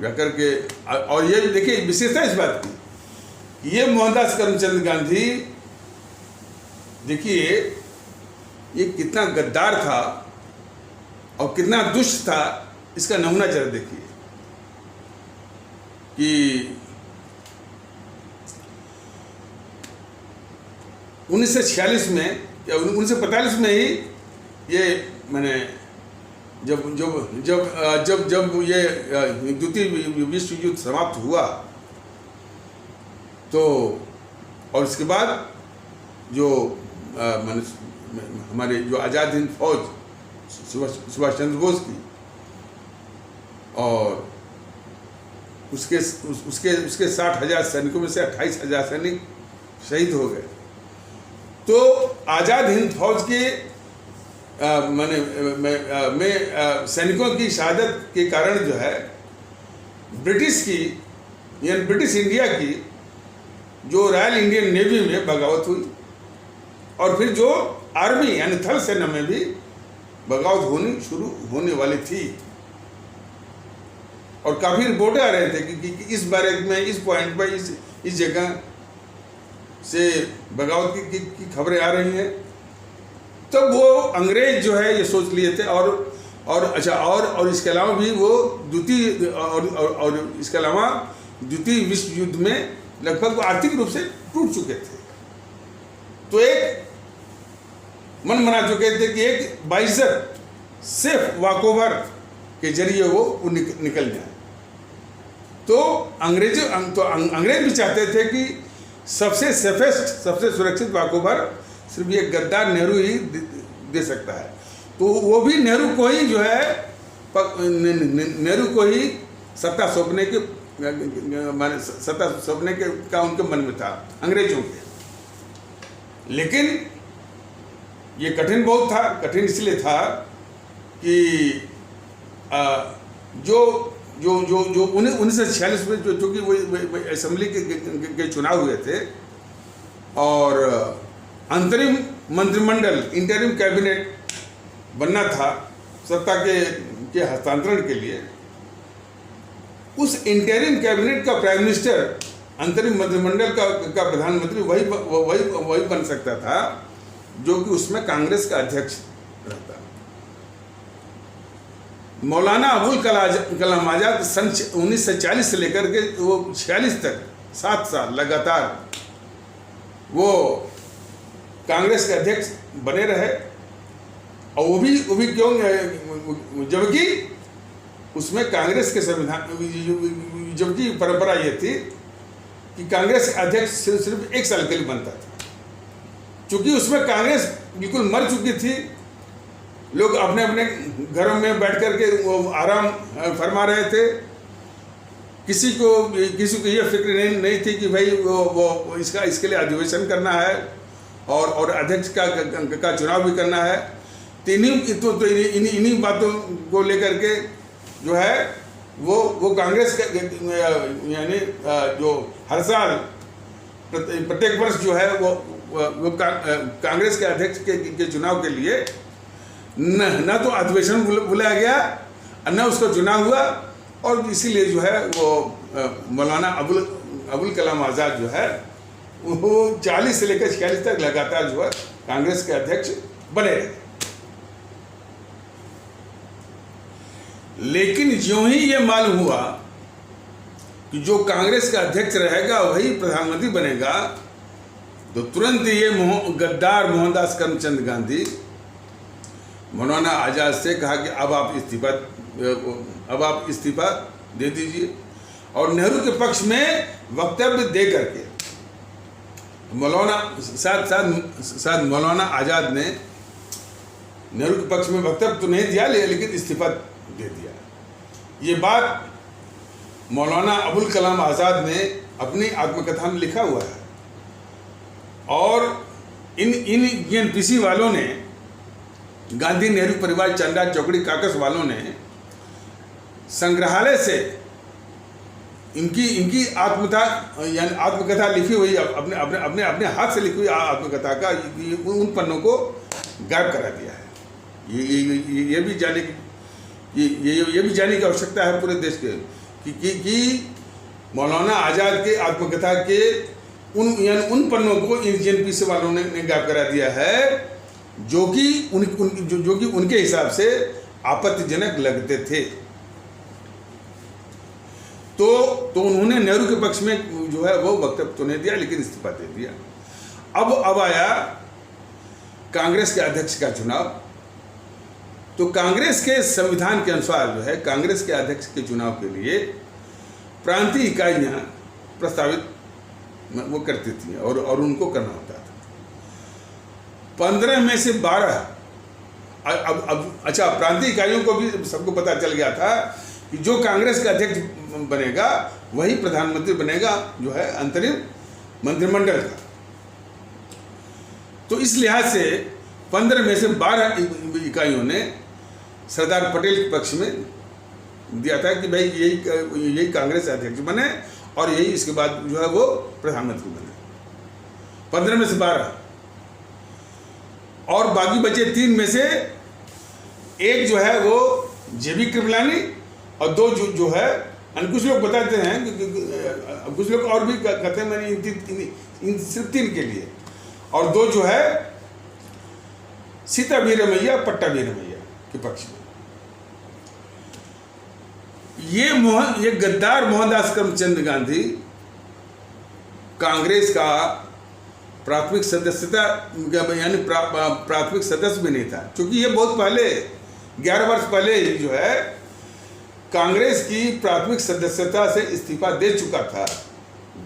जाकर के, और ये देखिए विशेषता इस बात की कि ये मोहनदास करमचंद गांधी देखिए ये कितना गद्दार था और कितना दुष्ट था, इसका नमूना जरा देखिए कि 1946 में या 1945 में ही ये मैंने जब ये द्वितीय विश्व युद्ध समाप्त हुआ तो, और इसके बाद जो हमारे जो आज़ाद हिंद फौज सुभाष चंद्र बोस की और उसके 60,000 सैनिकों में से 28,000 सैनिक शहीद हो गए। तो आज़ाद हिंद फौज के में सैनिकों की शहादत के कारण जो है ब्रिटिश की यानी ब्रिटिश इंडिया की जो रॉयल इंडियन नेवी में बगावत हुई और फिर जो आर्मी यानी थल सेना में भी बगावत शुरू होने वाली थी। और काफ़ी रिपोर्टें आ रहे थे कि इस बारे में, इस पॉइंट पर, इस जगह से बगावत की खबरें आ रही हैं। तब वो अंग्रेज जो है ये सोच लिए थे और इसके अलावा भी वो इसके अलावा द्वितीय विश्व युद्ध में लगभग वो आर्थिक रूप से टूट चुके थे। तो एक मन बना चुके थे कि एक बाइज्जत सिर्फ वॉकओवर के जरिए वो निकल जाए। तो अंग्रेज भी चाहते थे कि सबसे सेफेस्ट, सबसे सुरक्षित वॉकओवर सिर्फ ये गद्दार नेहरू ही दे सकता है। तो वो भी नेहरू को ही जो है नेहरू को ही सत्ता सौंपने के का उनके मन में था अंग्रेजों के। लेकिन ये कठिन बहुत था। कठिन इसलिए था कि जो 1946 में चूँकि वो असेंबली के चुनाव हुए थे और अंतरिम मंत्रिमंडल, इंटरिम कैबिनेट बनना था सत्ता के हस्तांतरण के लिए। उस इंटरिम कैबिनेट का प्राइम मिनिस्टर, अंतरिम मंत्रिमंडल का प्रधानमंत्री वही बन सकता था जो कि उसमें कांग्रेस का अध्यक्ष रहता। मौलाना अबुल कलाम आज़ाद सन 1940 से लेकर के वो 46 तक 7 साल लगातार वो कांग्रेस के अध्यक्ष बने रहे। और वो भी क्यों, जबकि उसमें कांग्रेस के संविधान, जबकि परंपरा ये थी कि कांग्रेस अध्यक्ष सिर्फ 1 साल के लिए बनता था। चूँकि उसमें कांग्रेस बिल्कुल मर चुकी थी, लोग अपने अपने घरों में बैठ कर के वो आराम फरमा रहे थे। किसी को ये फिक्र नहीं थी कि भाई वो इसके लिए अधिवेशन करना है और अध्यक्ष का चुनाव भी करना है। तो इन्हीं बातों को लेकर के जो है वो कांग्रेस यानी जो हर साल प्रत्येक वर्ष जो है वो कांग्रेस के अध्यक्ष के चुनाव के लिए न तो अधिवेशन बुलाया गया न उसका चुनाव हुआ। और इसीलिए जो है वो मौलाना अबुल कलाम आज़ाद जो है वो 40 से लेकर 46 तक लगातार जो है कांग्रेस के अध्यक्ष बने रहे। लेकिन ज्यों ही ये मालूम हुआ कि जो कांग्रेस का अध्यक्ष रहेगा वही प्रधानमंत्री बनेगा, तो तुरंत ये गद्दार मोहनदास करमचंद गांधी मौलाना आज़ाद से कहा कि अब आप इस्तीफा दे दीजिए। और नेहरू के पक्ष में वक्तव्य दे करके साथ मौलाना आज़ाद ने नेहरू के पक्ष में वक्तव्य तो नहीं दिया लेकिन इस्तीफा दे दिया। ये बात मौलाना अबुल कलाम आज़ाद ने अपनी आत्मकथा में लिखा हुआ है। और इन जीएनपीसी वालों ने, गांधी नेहरू परिवार चंदा चौकड़ी काकस वालों ने संग्रहालय से इनकी आत्मकथा लिखी हुई, अपने हाथ से लिखी हुई आत्मकथा का उन पन्नों को गायब करा दिया है। ये भी जानने की आवश्यकता है पूरे देश के कि मौलाना आज़ाद के आत्मकथा के उन पन्नों को इन जीएनपीसी वालों ने गायब करा दिया है जो कि उनके हिसाब से आपत्तिजनक लगते थे। तो उन्होंने नेहरू के पक्ष में जो है वो वक्तव्य तो नहीं दिया लेकिन इस्तीफा दे दिया। अब आया कांग्रेस के अध्यक्ष का चुनाव। तो कांग्रेस के संविधान के अनुसार जो है कांग्रेस के अध्यक्ष के चुनाव के लिए प्रांतीय इकाइयां प्रस्तावित वो करती थी और उनको करना होता था। 15 में से 12 अच्छा, प्रांतीय इकाइयों को भी सबको पता चल गया था कि जो कांग्रेस का अध्यक्ष बनेगा वही प्रधानमंत्री बनेगा, जो है अंतरिम मंत्रिमंडल का। तो इस लिहाज से 15 में से 12 इकाइयों ने सरदार पटेल के पक्ष में दिया था कि भाई यही कांग्रेस अध्यक्ष बने और यही इसके बाद जो है वो प्रधानमंत्री बने। 15 में से 12 और बाकी बचे 3 में से एक जो है वो जेबी कृपलानी और 2 जो है, कुछ लोग बताते हैं कि कुछ लोग और भी कहते हैं मैंने इन सिर्फ 3 के लिए, और 2 जो है सीता वीरमैया पट्टा वीरमैया के पक्ष में। ये गद्दार मोहनदास करमचंद गांधी कांग्रेस का प्राथमिक सदस्यता यानी प्राथमिक सदस्य भी नहीं था, क्योंकि ये बहुत पहले 11 वर्ष पहले जो है कांग्रेस की प्राथमिक सदस्यता से इस्तीफा दे चुका था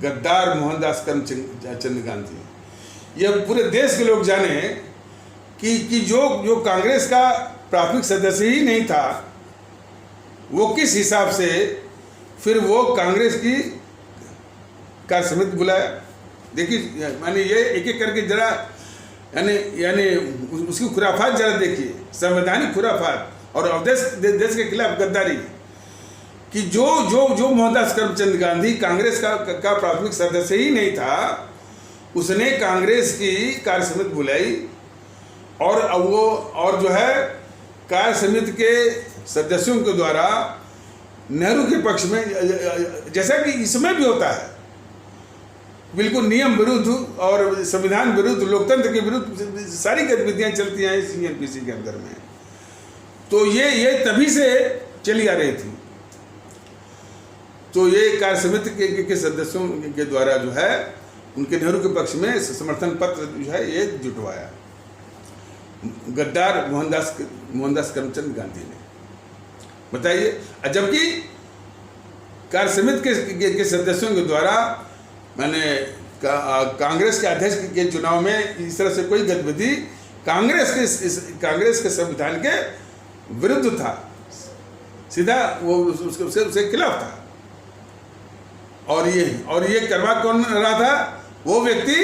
गद्दार मोहनदास करमचंद गांधी। यह पूरे देश के लोग जाने कि जो कांग्रेस का प्राथमिक सदस्य ही नहीं था, वो किस हिसाब से फिर वो कांग्रेस की कार्य समिति बुलाया। देखिए मैंने ये एक एक करके जरा यानी उसकी खुराफात जरा देखिए, संवैधानिक खुराफात और देश के खिलाफ गद्दारी कि जो मोहनदास करमचंद गांधी कांग्रेस का प्राथमिक सदस्य ही नहीं था, उसने कांग्रेस की कार्य समिति बुलाई और जो है कार्य समिति के सदस्यों के द्वारा नेहरू के पक्ष में, जैसा कि इसमें भी होता है, बिल्कुल नियम विरुद्ध और संविधान विरुद्ध, लोकतंत्र के विरुद्ध सारी गतिविधियां चलती हैं इस एनपीसी के अंदर में। तो ये तभी से चली आ रही थी। तो ये कार्य समिति के सदस्यों के द्वारा जो है उनके नेहरू के पक्ष में समर्थन पत्र जो है ये जुटवाया गद्दार मोहनदास करमचंद गांधी ने। बताइए, जबकि कार्य समिति के सदस्यों के द्वारा मैंने कांग्रेस के अध्यक्ष के चुनाव में इस तरह से कोई गतिविधि कांग्रेस के संविधान के विरुद्ध था, सीधा वो उसके खिलाफ था। और ये करवा कौन रहा था? वो व्यक्ति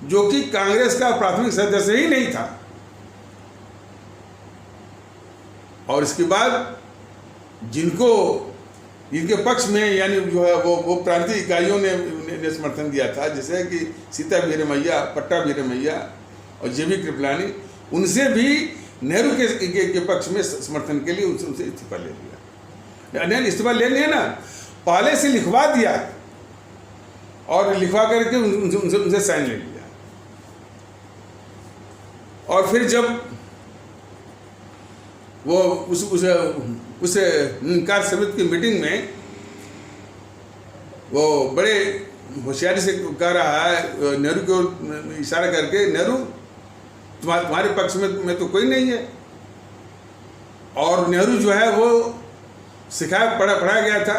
जो कि कांग्रेस का प्राथमिक सदस्य ही नहीं था। और इसके बाद इनके पक्ष में यानी जो है वो प्रांतीय इकाइयों ने समर्थन दिया था, जैसे कि सीता वीरमैया, पट्टा वीरमैया और जेबी कृपलानी, उनसे भी नेहरू के पक्ष में समर्थन के लिए उनसे इस्तीफा ले लिया। इस्तीफा ले लिया ना, पहले से लिखवा दिया और लिखवा करके उनसे साइन ले लिया। और फिर जब वो उस कार्य समिति की मीटिंग में वो बड़े होशियारी से कह रहा है नेहरू को इशारा करके, नेहरू तुम्हारे पक्ष में तो कोई नहीं है। और नेहरू जो है वो पढ़ा गया था,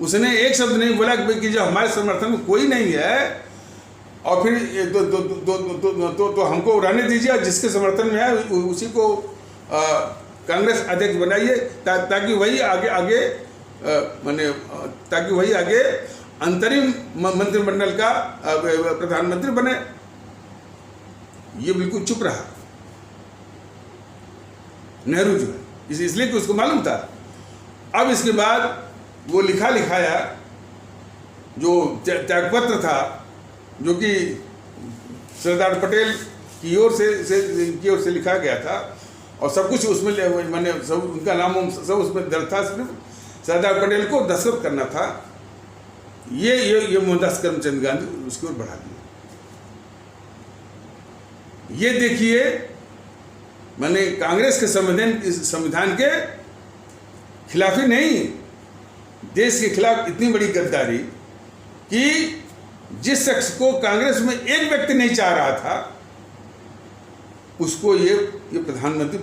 उसने एक शब्द नहीं बोला कि जो हमारे समर्थन में कोई नहीं है और फिर तो हमको उड़ाने दीजिए, जिसके समर्थन में है उसी को कांग्रेस अध्यक्ष बनाइए, ताकि वही आगे ताकि वही आगे अंतरिम मंत्रिमंडल का प्रधानमंत्री बने। ये बिल्कुल चुप रहा नेहरू जो है, इसलिए कि उसको मालूम था। अब इसके बाद वो लिखाया जो त्यागपत्र था, जो कि सरदार पटेल की ओर से लिखा गया था और सब कुछ उसमें मैंने सब उनका नाम सब उसमें दर्ज था, सिर्फ सरदार पटेल को दस्तखत करना था। ये मोहनदास करमचंद गांधी उसकी ओर बढ़ा दिया। ये देखिए, मैंने कांग्रेस के संविधान के खिलाफी नहीं, देश के खिलाफ इतनी बड़ी गद्दारी कि जिस शख्स को कांग्रेस में एक व्यक्ति नहीं चाह रहा था, उसको ये प्रधानमंत्री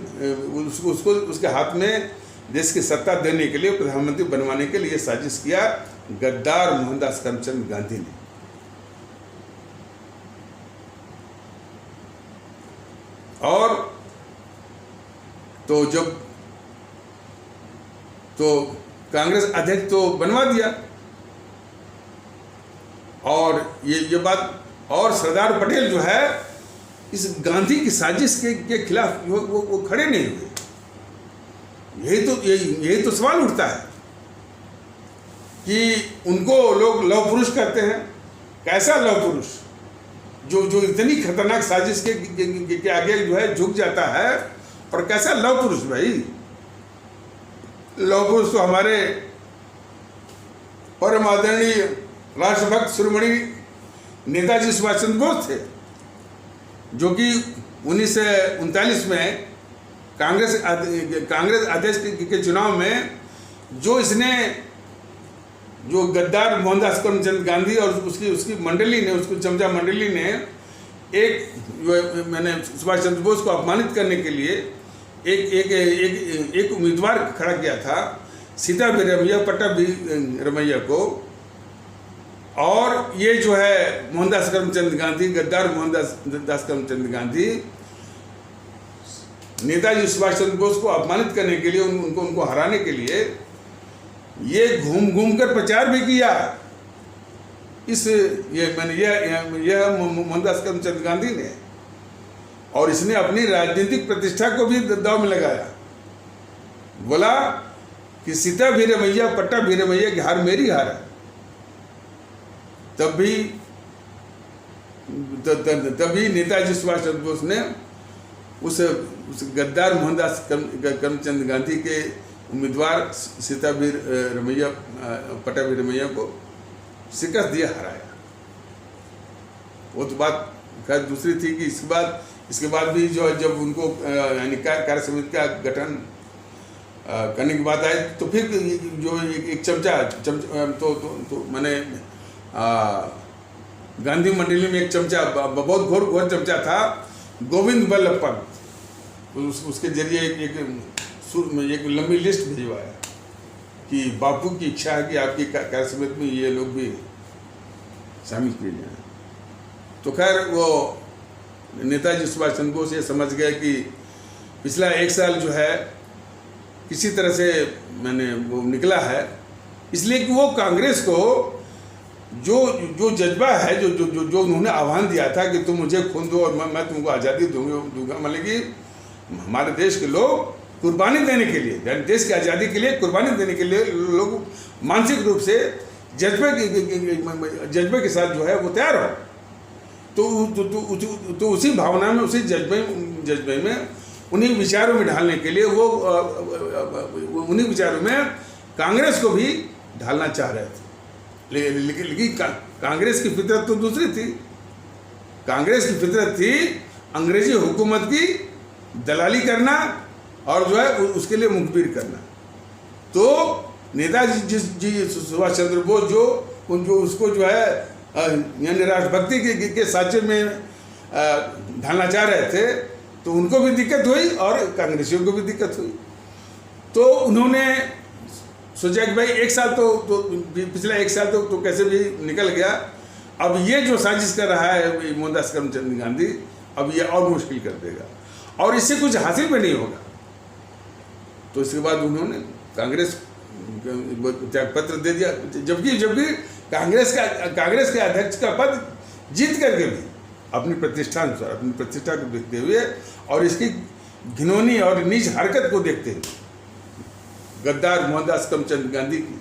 उसको उसके हाथ में देश की सत्ता देने के लिए, प्रधानमंत्री बनवाने के लिए साजिश किया गद्दार मोहनदास करमचंद गांधी ने। और तो कांग्रेस अध्यक्ष तो बनवा दिया। और ये बात, और सरदार पटेल जो है इस गांधी की साजिश के खिलाफ वो खड़े नहीं हुए। यही तो सवाल उठता है कि उनको लोग लौह पुरुष कहते हैं। कैसा लौह पुरुष जो इतनी खतरनाक साजिश के आगे जो है झुक जाता है, और कैसा लौह पुरुष भाई। लौह पुरुष तो हमारे परम आदरणीय राष्ट्रभक्त शिरोमणि नेताजी सुभाष चंद्र बोस थे, जो कि 1939 में कांग्रेस अध्यक्ष के चुनाव में जो गद्दार मोहनदास करमचंद गांधी और उसकी मंडली ने, उसकी चमचा मंडली ने मैंने सुभाष चंद्र बोस को अपमानित करने के लिए एक उम्मीदवार खड़ा किया था, सीताभी रमैया, पट्टाभी रमैया को। और ये जो है मोहनदास करमचंद गांधी, गद्दार मोहनदास करमचंद गांधी नेताजी सुभाष चंद्र बोस को अपमानित करने के लिए, उनको हराने के लिए ये घूम कर प्रचार भी किया। यह मोहनदास करमचंद गांधी ने, और इसने अपनी राजनीतिक प्रतिष्ठा को भी दांव में लगाया। बोला कि सीताभी रमैया, पट्टाभी रमैया की हार मेरी हार है। तभी नेताजी सुभाष चंद्र बोस ने उस गद्दार मोहनदास करमचंद गांधी के उम्मीदवार सीताभी रमैया, पट्टाभी रमैया को शिकस्त दिया, हराया। वो तो बात खैर दूसरी थी कि इसके बाद भी जो जब उनको यानी कार्य समिति का गठन करने की बात आई, तो फिर जो एक चमचा तो मैंने गांधी मंडली में एक चमचा, बहुत घोर चमचा था, गोविंद बल्लभ पंत। उसके जरिए एक लंबी लिस्ट भिजवाया कि बापू की इच्छा है कि आपकी कार्य समिति में ये लोग भी शामिल किए जाएं। तो खैर वो नेताजी सुभाष चंद्र बोस ये समझ गए कि पिछला 1 साल जो है किसी तरह से वो निकला है, इसलिए कि वो कांग्रेस को जो जज्बा है, जो उन्होंने आह्वान दिया था कि तुम मुझे खून दो और मैं तुमको आज़ादी दूंगा, मतलब कि हमारे देश के लोग कुर्बानी देने के लिए, देश की आज़ादी के लिए कुर्बानी देने के लिए लोग मानसिक रूप से जज्बे के साथ जो है वो तैयार हो। तो उसी भावना में, उसी जज्बे में, उन्हीं विचारों में ढालने के लिए वो उन्हीं विचारों में कांग्रेस को भी ढालना चाह रहे थे। लेकिन कांग्रेस की फितरत तो दूसरी थी। कांग्रेस की फितरत थी अंग्रेजी हुकूमत की दलाली करना और जो है उसके लिए मुखबिर करना। तो नेताजी जी सुभाष चंद्र बोस जो उसको जो है यानी राष्ट्रभक्ति के साँचे में ढालना चाह रहे थे, तो उनको भी दिक्कत हुई और कांग्रेसियों को भी दिक्कत हुई। तो उन्होंने सोचा कि भाई 1 साल तो पिछला 1 साल तो कैसे भी निकल गया, अब ये जो साजिश कर रहा है मोहनदास करमचंद गांधी, अब ये और मुश्किल कर देगा और इससे कुछ हासिल भी नहीं होगा। तो इसके बाद उन्होंने कांग्रेस त्यागपत्र दे दिया, जबकि कांग्रेस के अध्यक्ष का पद जीत करके भी अपनी प्रतिष्ठानुसार, अपनी प्रतिष्ठा को देखते हुए और इसकी घिनौनी और नीच हरकत को देखते हुए गद्दार मोहनदास करमचंद गांधी की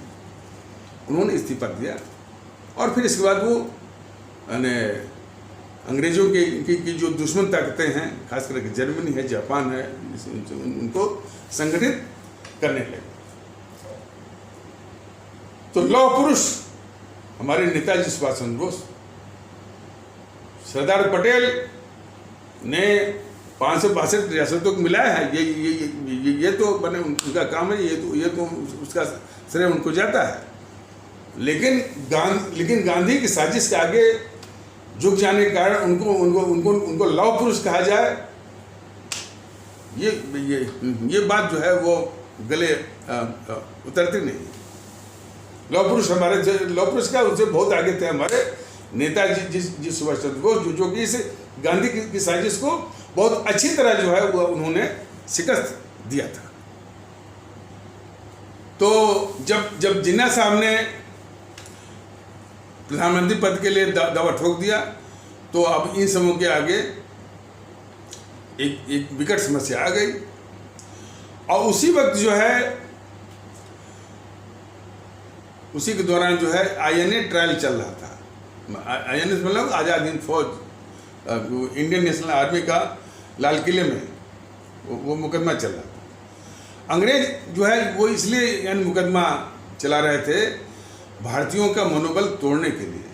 उन्होंने इस्तीफा दिया। और फिर इसके बाद वो अंग्रेजों की जो दुश्मन ताकतें हैं, खास करके जर्मनी है, जापान है, उनको संगठित करने लगे। तो लौह पुरुष हमारे नेताजी सुभाष चंद्र बोस, सरदार पटेल ने 562 रियासतों को मिलाया है। ये तो बने उनका काम है, ये तो उसका श्रेय उनको जाता है। लेकिन गांधी की साजिश के आगे झुक जाने के कारण उनको लौह पुरुष कहा जाए, ये बात जो है वो गले उतरती नहीं। लौह पुरुष का उनसे बहुत आगे थे हमारे नेताजी जी सुभाष चंद्र बोस, जो कि इस गांधी की साजिश को बहुत अच्छी तरह जो है वो उन्होंने शिकस्त दिया था। तो जब जिन्ना साहब ने प्रधानमंत्री पद के लिए दावा ठोक दिया, तो अब इन समूह के आगे एक विकट समस्या आ गई। और उसी वक्त जो है, उसी के दौरान जो है INA ट्रायल चल रहा था। INA मतलब आज़ाद हिंद फौज, इंडियन नेशनल आर्मी का लाल किले में वो मुकदमा चल रहा था। अंग्रेज जो है वो इसलिए मुकदमा चला रहे थे भारतीयों का मनोबल तोड़ने के लिए,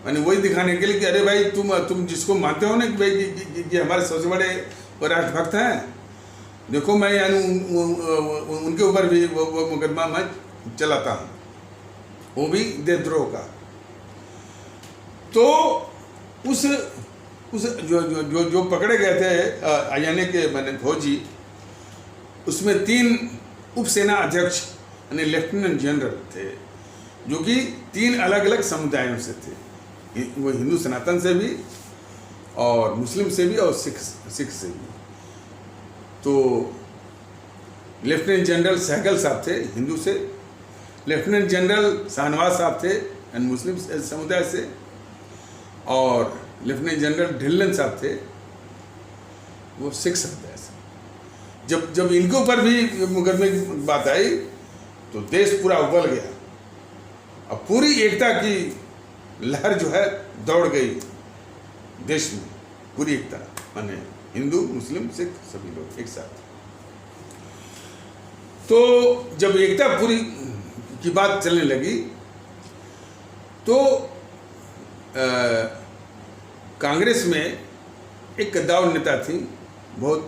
यानी वही दिखाने के लिए कि अरे भाई तुम जिसको मानते हो ना कि भाई कि हमारे सबसे बड़े राष्ट्रभक्त हैं, देखो मैं यानी उनके ऊपर भी वो मुकदमा मैं चलाता हूँ, वो भी देशद्रोह का। तो उस जो पकड़े गए थे INA के मैंने फौजी, उसमें 3 उपसेना अध्यक्ष यानी लेफ्टिनेंट जनरल थे, जो कि 3 अलग अलग समुदायों से थे। वो हिंदू सनातन से भी और मुस्लिम से भी और सिख से भी। तो लेफ्टिनेंट जनरल सहगल साहब थे हिंदू से, लेफ्टिनेंट जनरल शाहनवाज साहब थे यानी मुस्लिम समुदाय से, और लेफ्टिनेंट जनरल ढिल्लन साहब थे वो सिख समुदाय से। जब इनके ऊपर भी मुकदमे की बात आई तो देश पूरा उबल गया और पूरी एकता की लहर जो है दौड़ गई देश में, पूरी एकता, माने हिंदू मुस्लिम सिख सभी लोग एक साथ। तो जब एकता पूरी की बात चलने लगी तो कांग्रेस में एक कद्दावर नेता थी, बहुत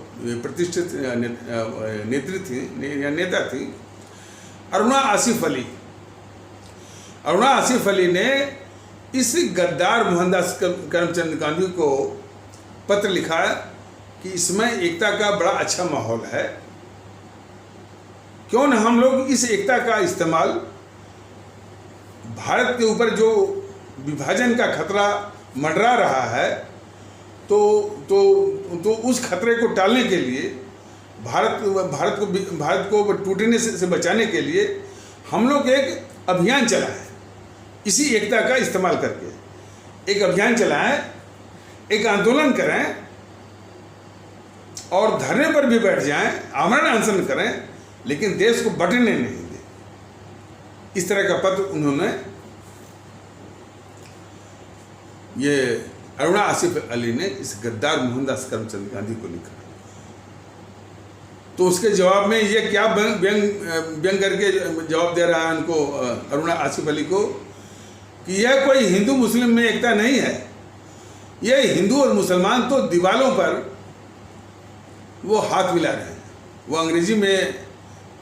प्रतिष्ठित नेत्री थी या नेता थी, अरुणा आसिफ अली। अरुणा आसिफ अली ने इस गद्दार मोहनदास करमचंद गांधी को पत्र लिखा कि इसमें एकता का बड़ा अच्छा माहौल है, क्यों न हम लोग इस एकता का इस्तेमाल भारत के ऊपर जो विभाजन का खतरा मंडरा रहा है तो उस खतरे को टालने के लिए, भारत को टूटने से बचाने के लिए हम लोग एक अभियान चलाएं, इसी एकता का इस्तेमाल करके एक अभियान चलाएं, एक आंदोलन करें और धरने पर भी बैठ जाएं, आमरण अनशन करें, लेकिन देश को बंटने नहीं दें। इस तरह का पत्र उन्होंने ये अरुणा आसिफ अली ने इस गद्दार मोहनदास करमचंद गांधी को लिखा। तो उसके जवाब में ये क्या व्यंग करके जवाब दे रहा है उनको, अरुणा आसिफ अली को, कि यह कोई हिंदू मुस्लिम में एकता नहीं है, यह हिंदू और मुसलमान तो दीवालों पर वो हाथ मिला रहे हैं। वो अंग्रेजी में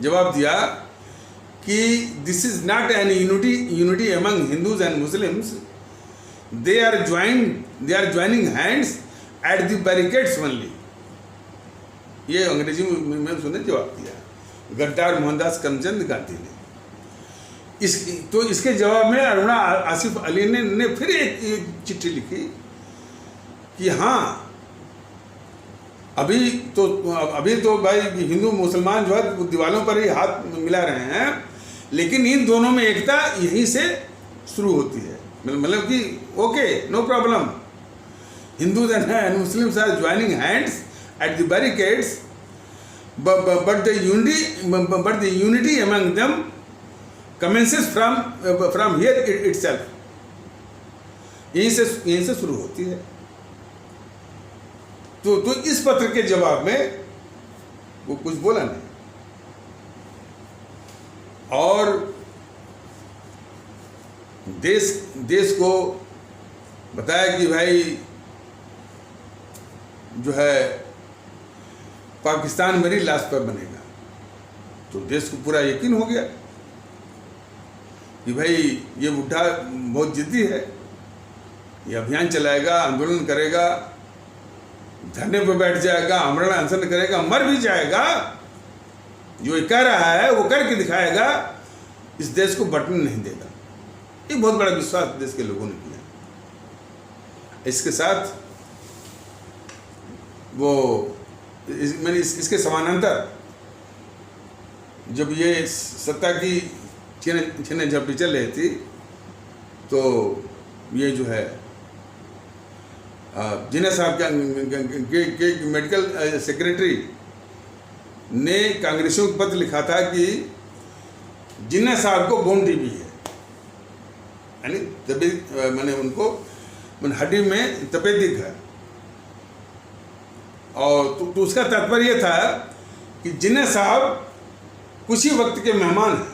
जवाब दिया कि this is not an unity among Hindus and Muslims, they are joining hands at the barricades only. ये अंग्रेजी में उसने जवाब दिया गद्दार मोहनदास करमचंद गांधी ने। तो इसके जवाब में अरुणा आसिफ अली ने फिर एक चिट्ठी लिखी कि हाँ, अभी तो भाई हिंदू मुसलमान जो है दीवालों पर ही हाथ मिला रहे हैं, लेकिन इन दोनों में एकता यहीं से शुरू होती है। मतलब कि okay, no problem, Hindus and Muslims are joining hands at the barricades, but the unity among them commences from here itself। यहीं से शुरू होती है। तो इस पत्र के जवाब में वो कुछ बोला नहीं, और देश को बताया कि भाई जो है पाकिस्तान मेरी लाश पर बनेगा। तो देश को पूरा यकीन हो गया कि भाई ये बुढ़ा बहुत जिद्दी है, ये अभियान चलाएगा, आंदोलन करेगा, धरने पर बैठ जाएगा, आमरण अनशन करेगा, मर भी जाएगा, जो ये कह रहा है वो करके दिखाएगा, इस देश को बंटने नहीं देगा। एक बहुत बड़ा विश्वास देश के लोगों ने किया। इसके साथ वो इसके समानांतर जब ये सत्ता की छीने झपटी चल रही थी, तो ये जो है जिन्ना साहब के मेडिकल सेक्रेटरी ने कांग्रेसियों को पत्र लिखा था कि जिन्ना साहब को बोन टीबी है, यानी तपेदिक, मैंने उनको हड्डी में तपेदिक है। और तो उसका तात्पर्य था कि जिन्ना साहब कुछ ही वक्त के मेहमान हैं।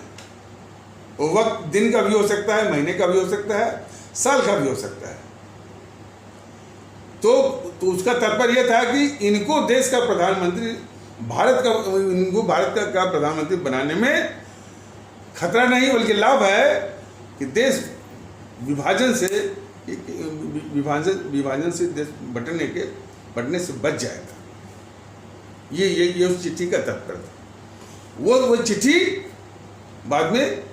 वो वक्त दिन का भी हो सकता है, महीने का भी हो सकता है, साल का भी हो सकता है। तो उसका तात्पर्य था कि इनको देश का प्रधानमंत्री, इनको भारत का प्रधानमंत्री बनाने में खतरा नहीं बल्कि लाभ है कि देश विभाजन से देश बटने से बच जाएगा। ये उस चिट्ठी का तात्पर्य था। वो चिट्ठी बाद में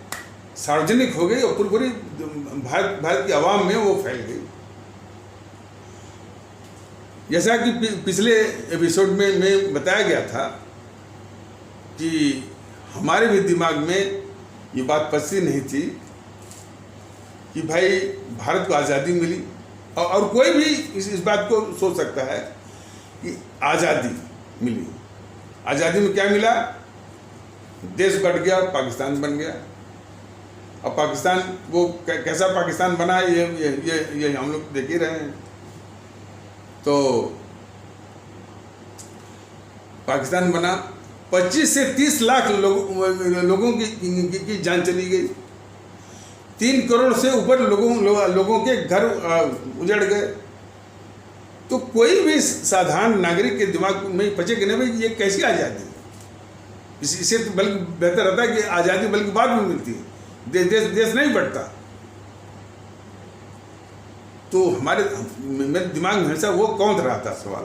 सार्वजनिक हो गई और पूरी भारत की आवाम में वो फैल गई। जैसा कि पिछले एपिसोड में बताया गया था कि हमारे भी दिमाग में ये बात पसी नहीं थी कि भाई भारत को आज़ादी मिली, और कोई भी इस बात को सोच सकता है कि आज़ादी मिली। आज़ादी में क्या मिला? देश बढ़ गया, पाकिस्तान बन गया। अब पाकिस्तान वो कैसा पाकिस्तान बना ये हम लोग देख ही रहे हैं। तो पाकिस्तान बना, 25 से 30 लाख लोगों की जान चली गई। 3 करोड़ से ऊपर लोगों के घर उजड़ गए। तो कोई भी साधारण नागरिक के दिमाग में पचे कि नहीं भाई ये कैसी आज़ादी? इससे तो बल्कि बेहतर रहता है कि आज़ादी बल्कि बाद में मिलती है, देश नहीं बढ़ता। तो मेरे दिमाग में हमेशा वो कौंध रहा था सवाल।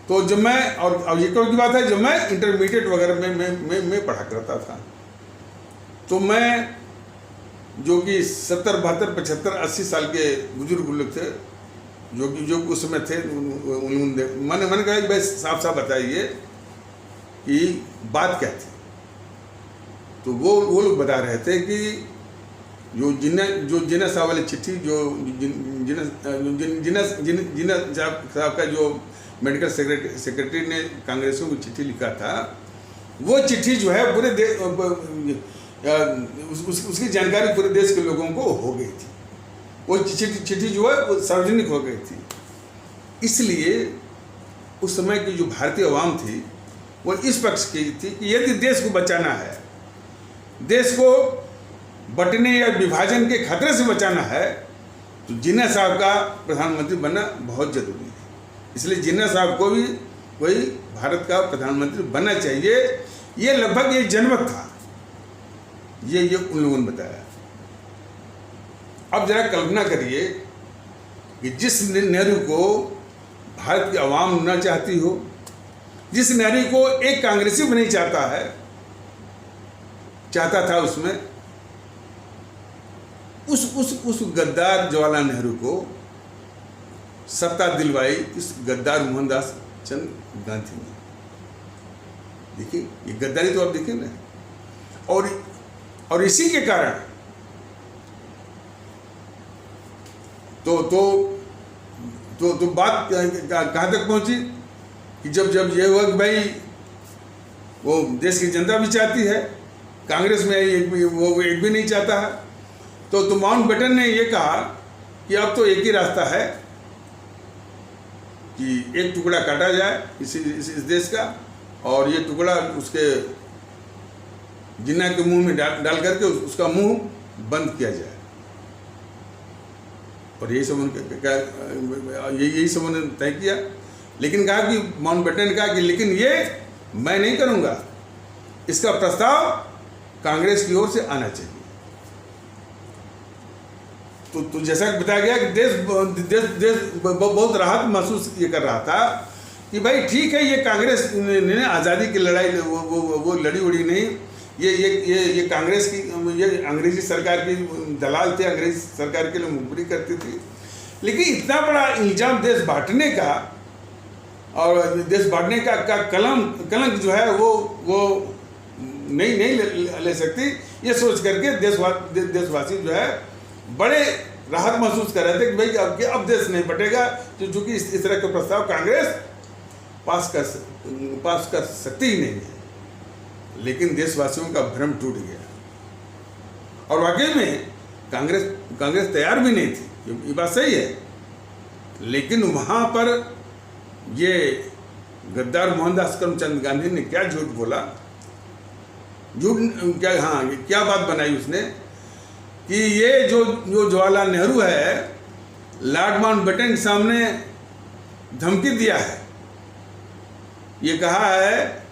तो जब मैं, और ये कौन की बात है, जब मैं इंटरमीडिएट वगैरह में पढ़ा करता था, तो मैं जो कि 70, 72, 75, 80 साल के बुजुर्ग लोग थे जो उस समय थे, मैंने कहा कि भाई साफ साफ बताइए कि बात क्या थी। तो वो लोग बता रहे थे कि जो जिन्ना साहब वाली चिट्ठी, जो जिन्ना साहब का जो मेडिकल सेक्रेटरी ने कांग्रेसियों को चिट्ठी लिखा था, वो चिट्ठी जो है पूरे उसकी जानकारी पूरे देश के लोगों को हो गई थी। वो चिट्ठी जो है वो सार्वजनिक हो गई थी। इसलिए उस समय की जो भारतीय आवाम थी वो इस पक्ष की थी कि यदि देश को बचाना है, देश को बंटने या विभाजन के खतरे से बचाना है, तो जिन्ना साहब का प्रधानमंत्री बनना बहुत जरूरी है। इसलिए जिन्ना साहब को भी वही भारत का प्रधानमंत्री बनना चाहिए। ये लगभग ये जनमत था, ये उन लोगों ने बताया। अब जरा कल्पना करिए कि जिस नेहरू को भारत की आवाम न चाहती हो, जिस नेहरू को एक कांग्रेसी भी नहीं चाहता था, उसमें उस गद्दार जवाहरलाल नेहरू को सत्ता दिलवाई इस गद्दार मोहनदास चंद गांधी ने। देखिए ये गद्दारी तो आप देखिए ना। और इसी के कारण तो बात कहाँ तक पहुंची कि जब ये हुआ कि भाई वो देश की जनता भी चाहती है, कांग्रेस में एक भी नहीं चाहता है, तो माउंटबेटन ने ये कहा कि अब तो एक ही रास्ता है कि एक टुकड़ा काटा जाए इस देश का, और ये टुकड़ा उसके जिन्ना के मुंह में डाल करके उसका मुंह बंद किया जाए। और यही सब उन्होंने तय किया। लेकिन कहा कि माउंटबेटन ने कहा कि लेकिन ये मैं नहीं करूंगा, इसका प्रस्ताव कांग्रेस की ओर से आना चाहिए। तो जैसा कि बताया गया कि देश बहुत राहत महसूस ये कर रहा था कि भाई ठीक है, ये कांग्रेस ने आज़ादी की लड़ाई वो लड़ी उड़ी नहीं, ये कांग्रेस की, ये अंग्रेजी सरकार की दलाल थे, अंग्रेजी सरकार के लिए मुखबिरी करती थी। लेकिन इतना बड़ा इल्जाम देश बांटने का और देश बांटने का कलंक जो है वो नहीं ले सकती। ये सोच करके देशवासी जो है बड़े राहत महसूस कर रहे थे कि भाई अब देश नहीं बटेगा, चूंकि इस तरह के प्रस्ताव कांग्रेस पास कर सकती ही नहीं है। लेकिन देशवासियों का भ्रम टूट गया और वाकई में कांग्रेस तैयार भी नहीं थी, ये बात सही है। लेकिन वहाँ पर ये गद्दार मोहनदास करमचंद गांधी ने क्या झूठ बोला, क्या बात बनाई उसने कि ये जो जवाहरलाल नेहरू है, लॉर्ड माउंटबेटन के सामने धमकी दिया है। ये कहा है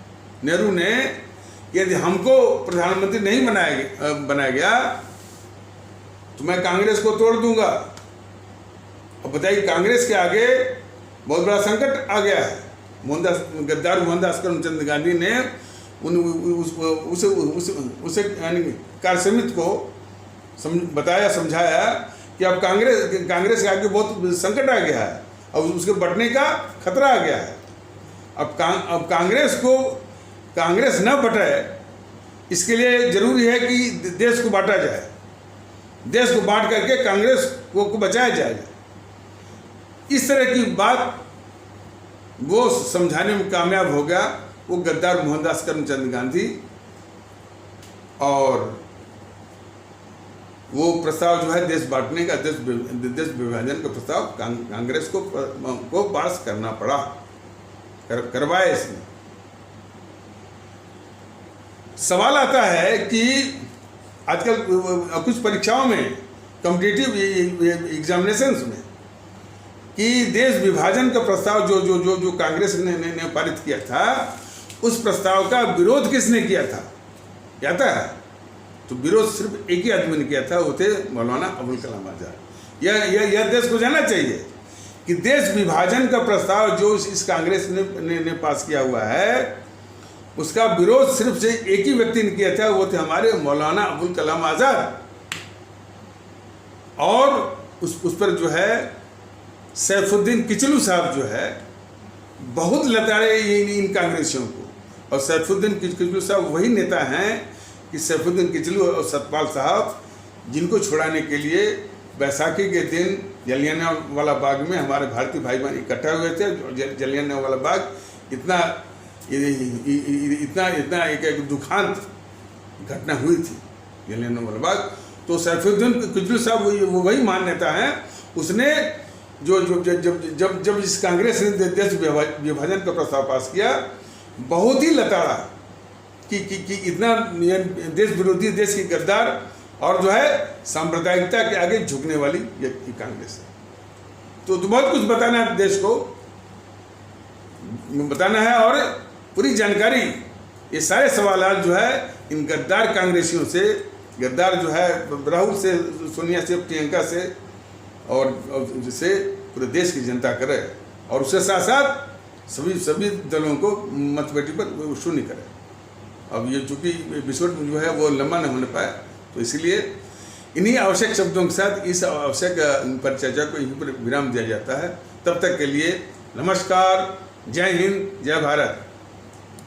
नेहरू ने कि यदि हमको प्रधानमंत्री नहीं बनाया गया तो मैं कांग्रेस को तोड़ दूंगा। अब बताइए, कांग्रेस के आगे बहुत बड़ा संकट आ गया है। गद्दार मोहनदास करमचंद गांधी ने उसे यानी कार्य समिति को समझाया कि अब कांग्रेस के आगे बहुत संकट आ गया है, अब उसके बढ़ने का खतरा आ गया है। अब कांग्रेस न बटे, इसके लिए जरूरी है कि देश को बांटा जाए, देश को बांट करके कांग्रेस को बचाया जाएगा। इस तरह की बात वो समझाने में कामयाब हो गया वो गद्दार मोहनदास करमचंद गांधी। और वो प्रस्ताव जो है देश बांटने का, देश विभाजन का प्रस्ताव कांग्रेस को पास करना पड़ा, करवाया इसने। सवाल आता है कि आजकल कुछ परीक्षाओं में, कॉम्पिटिटिव एग्जामिनेशंस में, कि देश विभाजन का प्रस्ताव जो कांग्रेस ने पारित किया था, उस प्रस्ताव का विरोध किसने किया था याद है? तो विरोध सिर्फ एक ही आदमी ने किया था, वो थे मौलाना अबुल कलाम आजाद। यह देश को जानना चाहिए कि देश विभाजन का प्रस्ताव जो इस कांग्रेस ने पास किया हुआ है, उसका विरोध सिर्फ से एक ही व्यक्ति ने किया था, वो थे हमारे मौलाना अबुल कलाम आजाद। और उस पर जो है सैफुद्दीन किचलू साहब जो है बहुत लताड़े इन कांग्रेसियों को। और सैफुद्दीन किचलू साहब वही नेता हैं कि सैफुद्दीन किचलू और सतपाल साहब, जिनको छुड़ाने के लिए बैसाखी के दिन जलियांवाला बाग में हमारे भारतीय भाई बहन इकट्ठा हुए थे। जलियांवाला बाग इतना एक दुखांत घटना हुई थी, जलियांवाला बाग। तो सैफुद्दीन किचलू साहब वो वही महान नेता हैं, उसने जब इस कांग्रेस ने देश विभाजन का प्रस्ताव पास किया, बहुत ही लताड़ा कि इतना देश विरोधी, देश की गद्दार और जो है सांप्रदायिकता के आगे झुकने वाली ये कांग्रेस है। तो बहुत कुछ बताना है, देश को बताना है और पूरी जानकारी, ये सारे सवाल जो है इन गद्दार कांग्रेसियों से, गद्दार जो है राहुल से, सोनिया से, प्रियंका से और जिससे पूरे देश की जनता करे, और उसके साथ साथ सभी दलों को मतपेटी पर शून्य करे। अब ये चूंकि विस्फोट जो है वो लंबा न होने पाया, तो इसलिए इन्हीं आवश्यक शब्दों के साथ इस आवश्यक परिचर्चा को यहीं पर विराम दिया जाता है। तब तक के लिए नमस्कार, जय हिंद, जय भारत।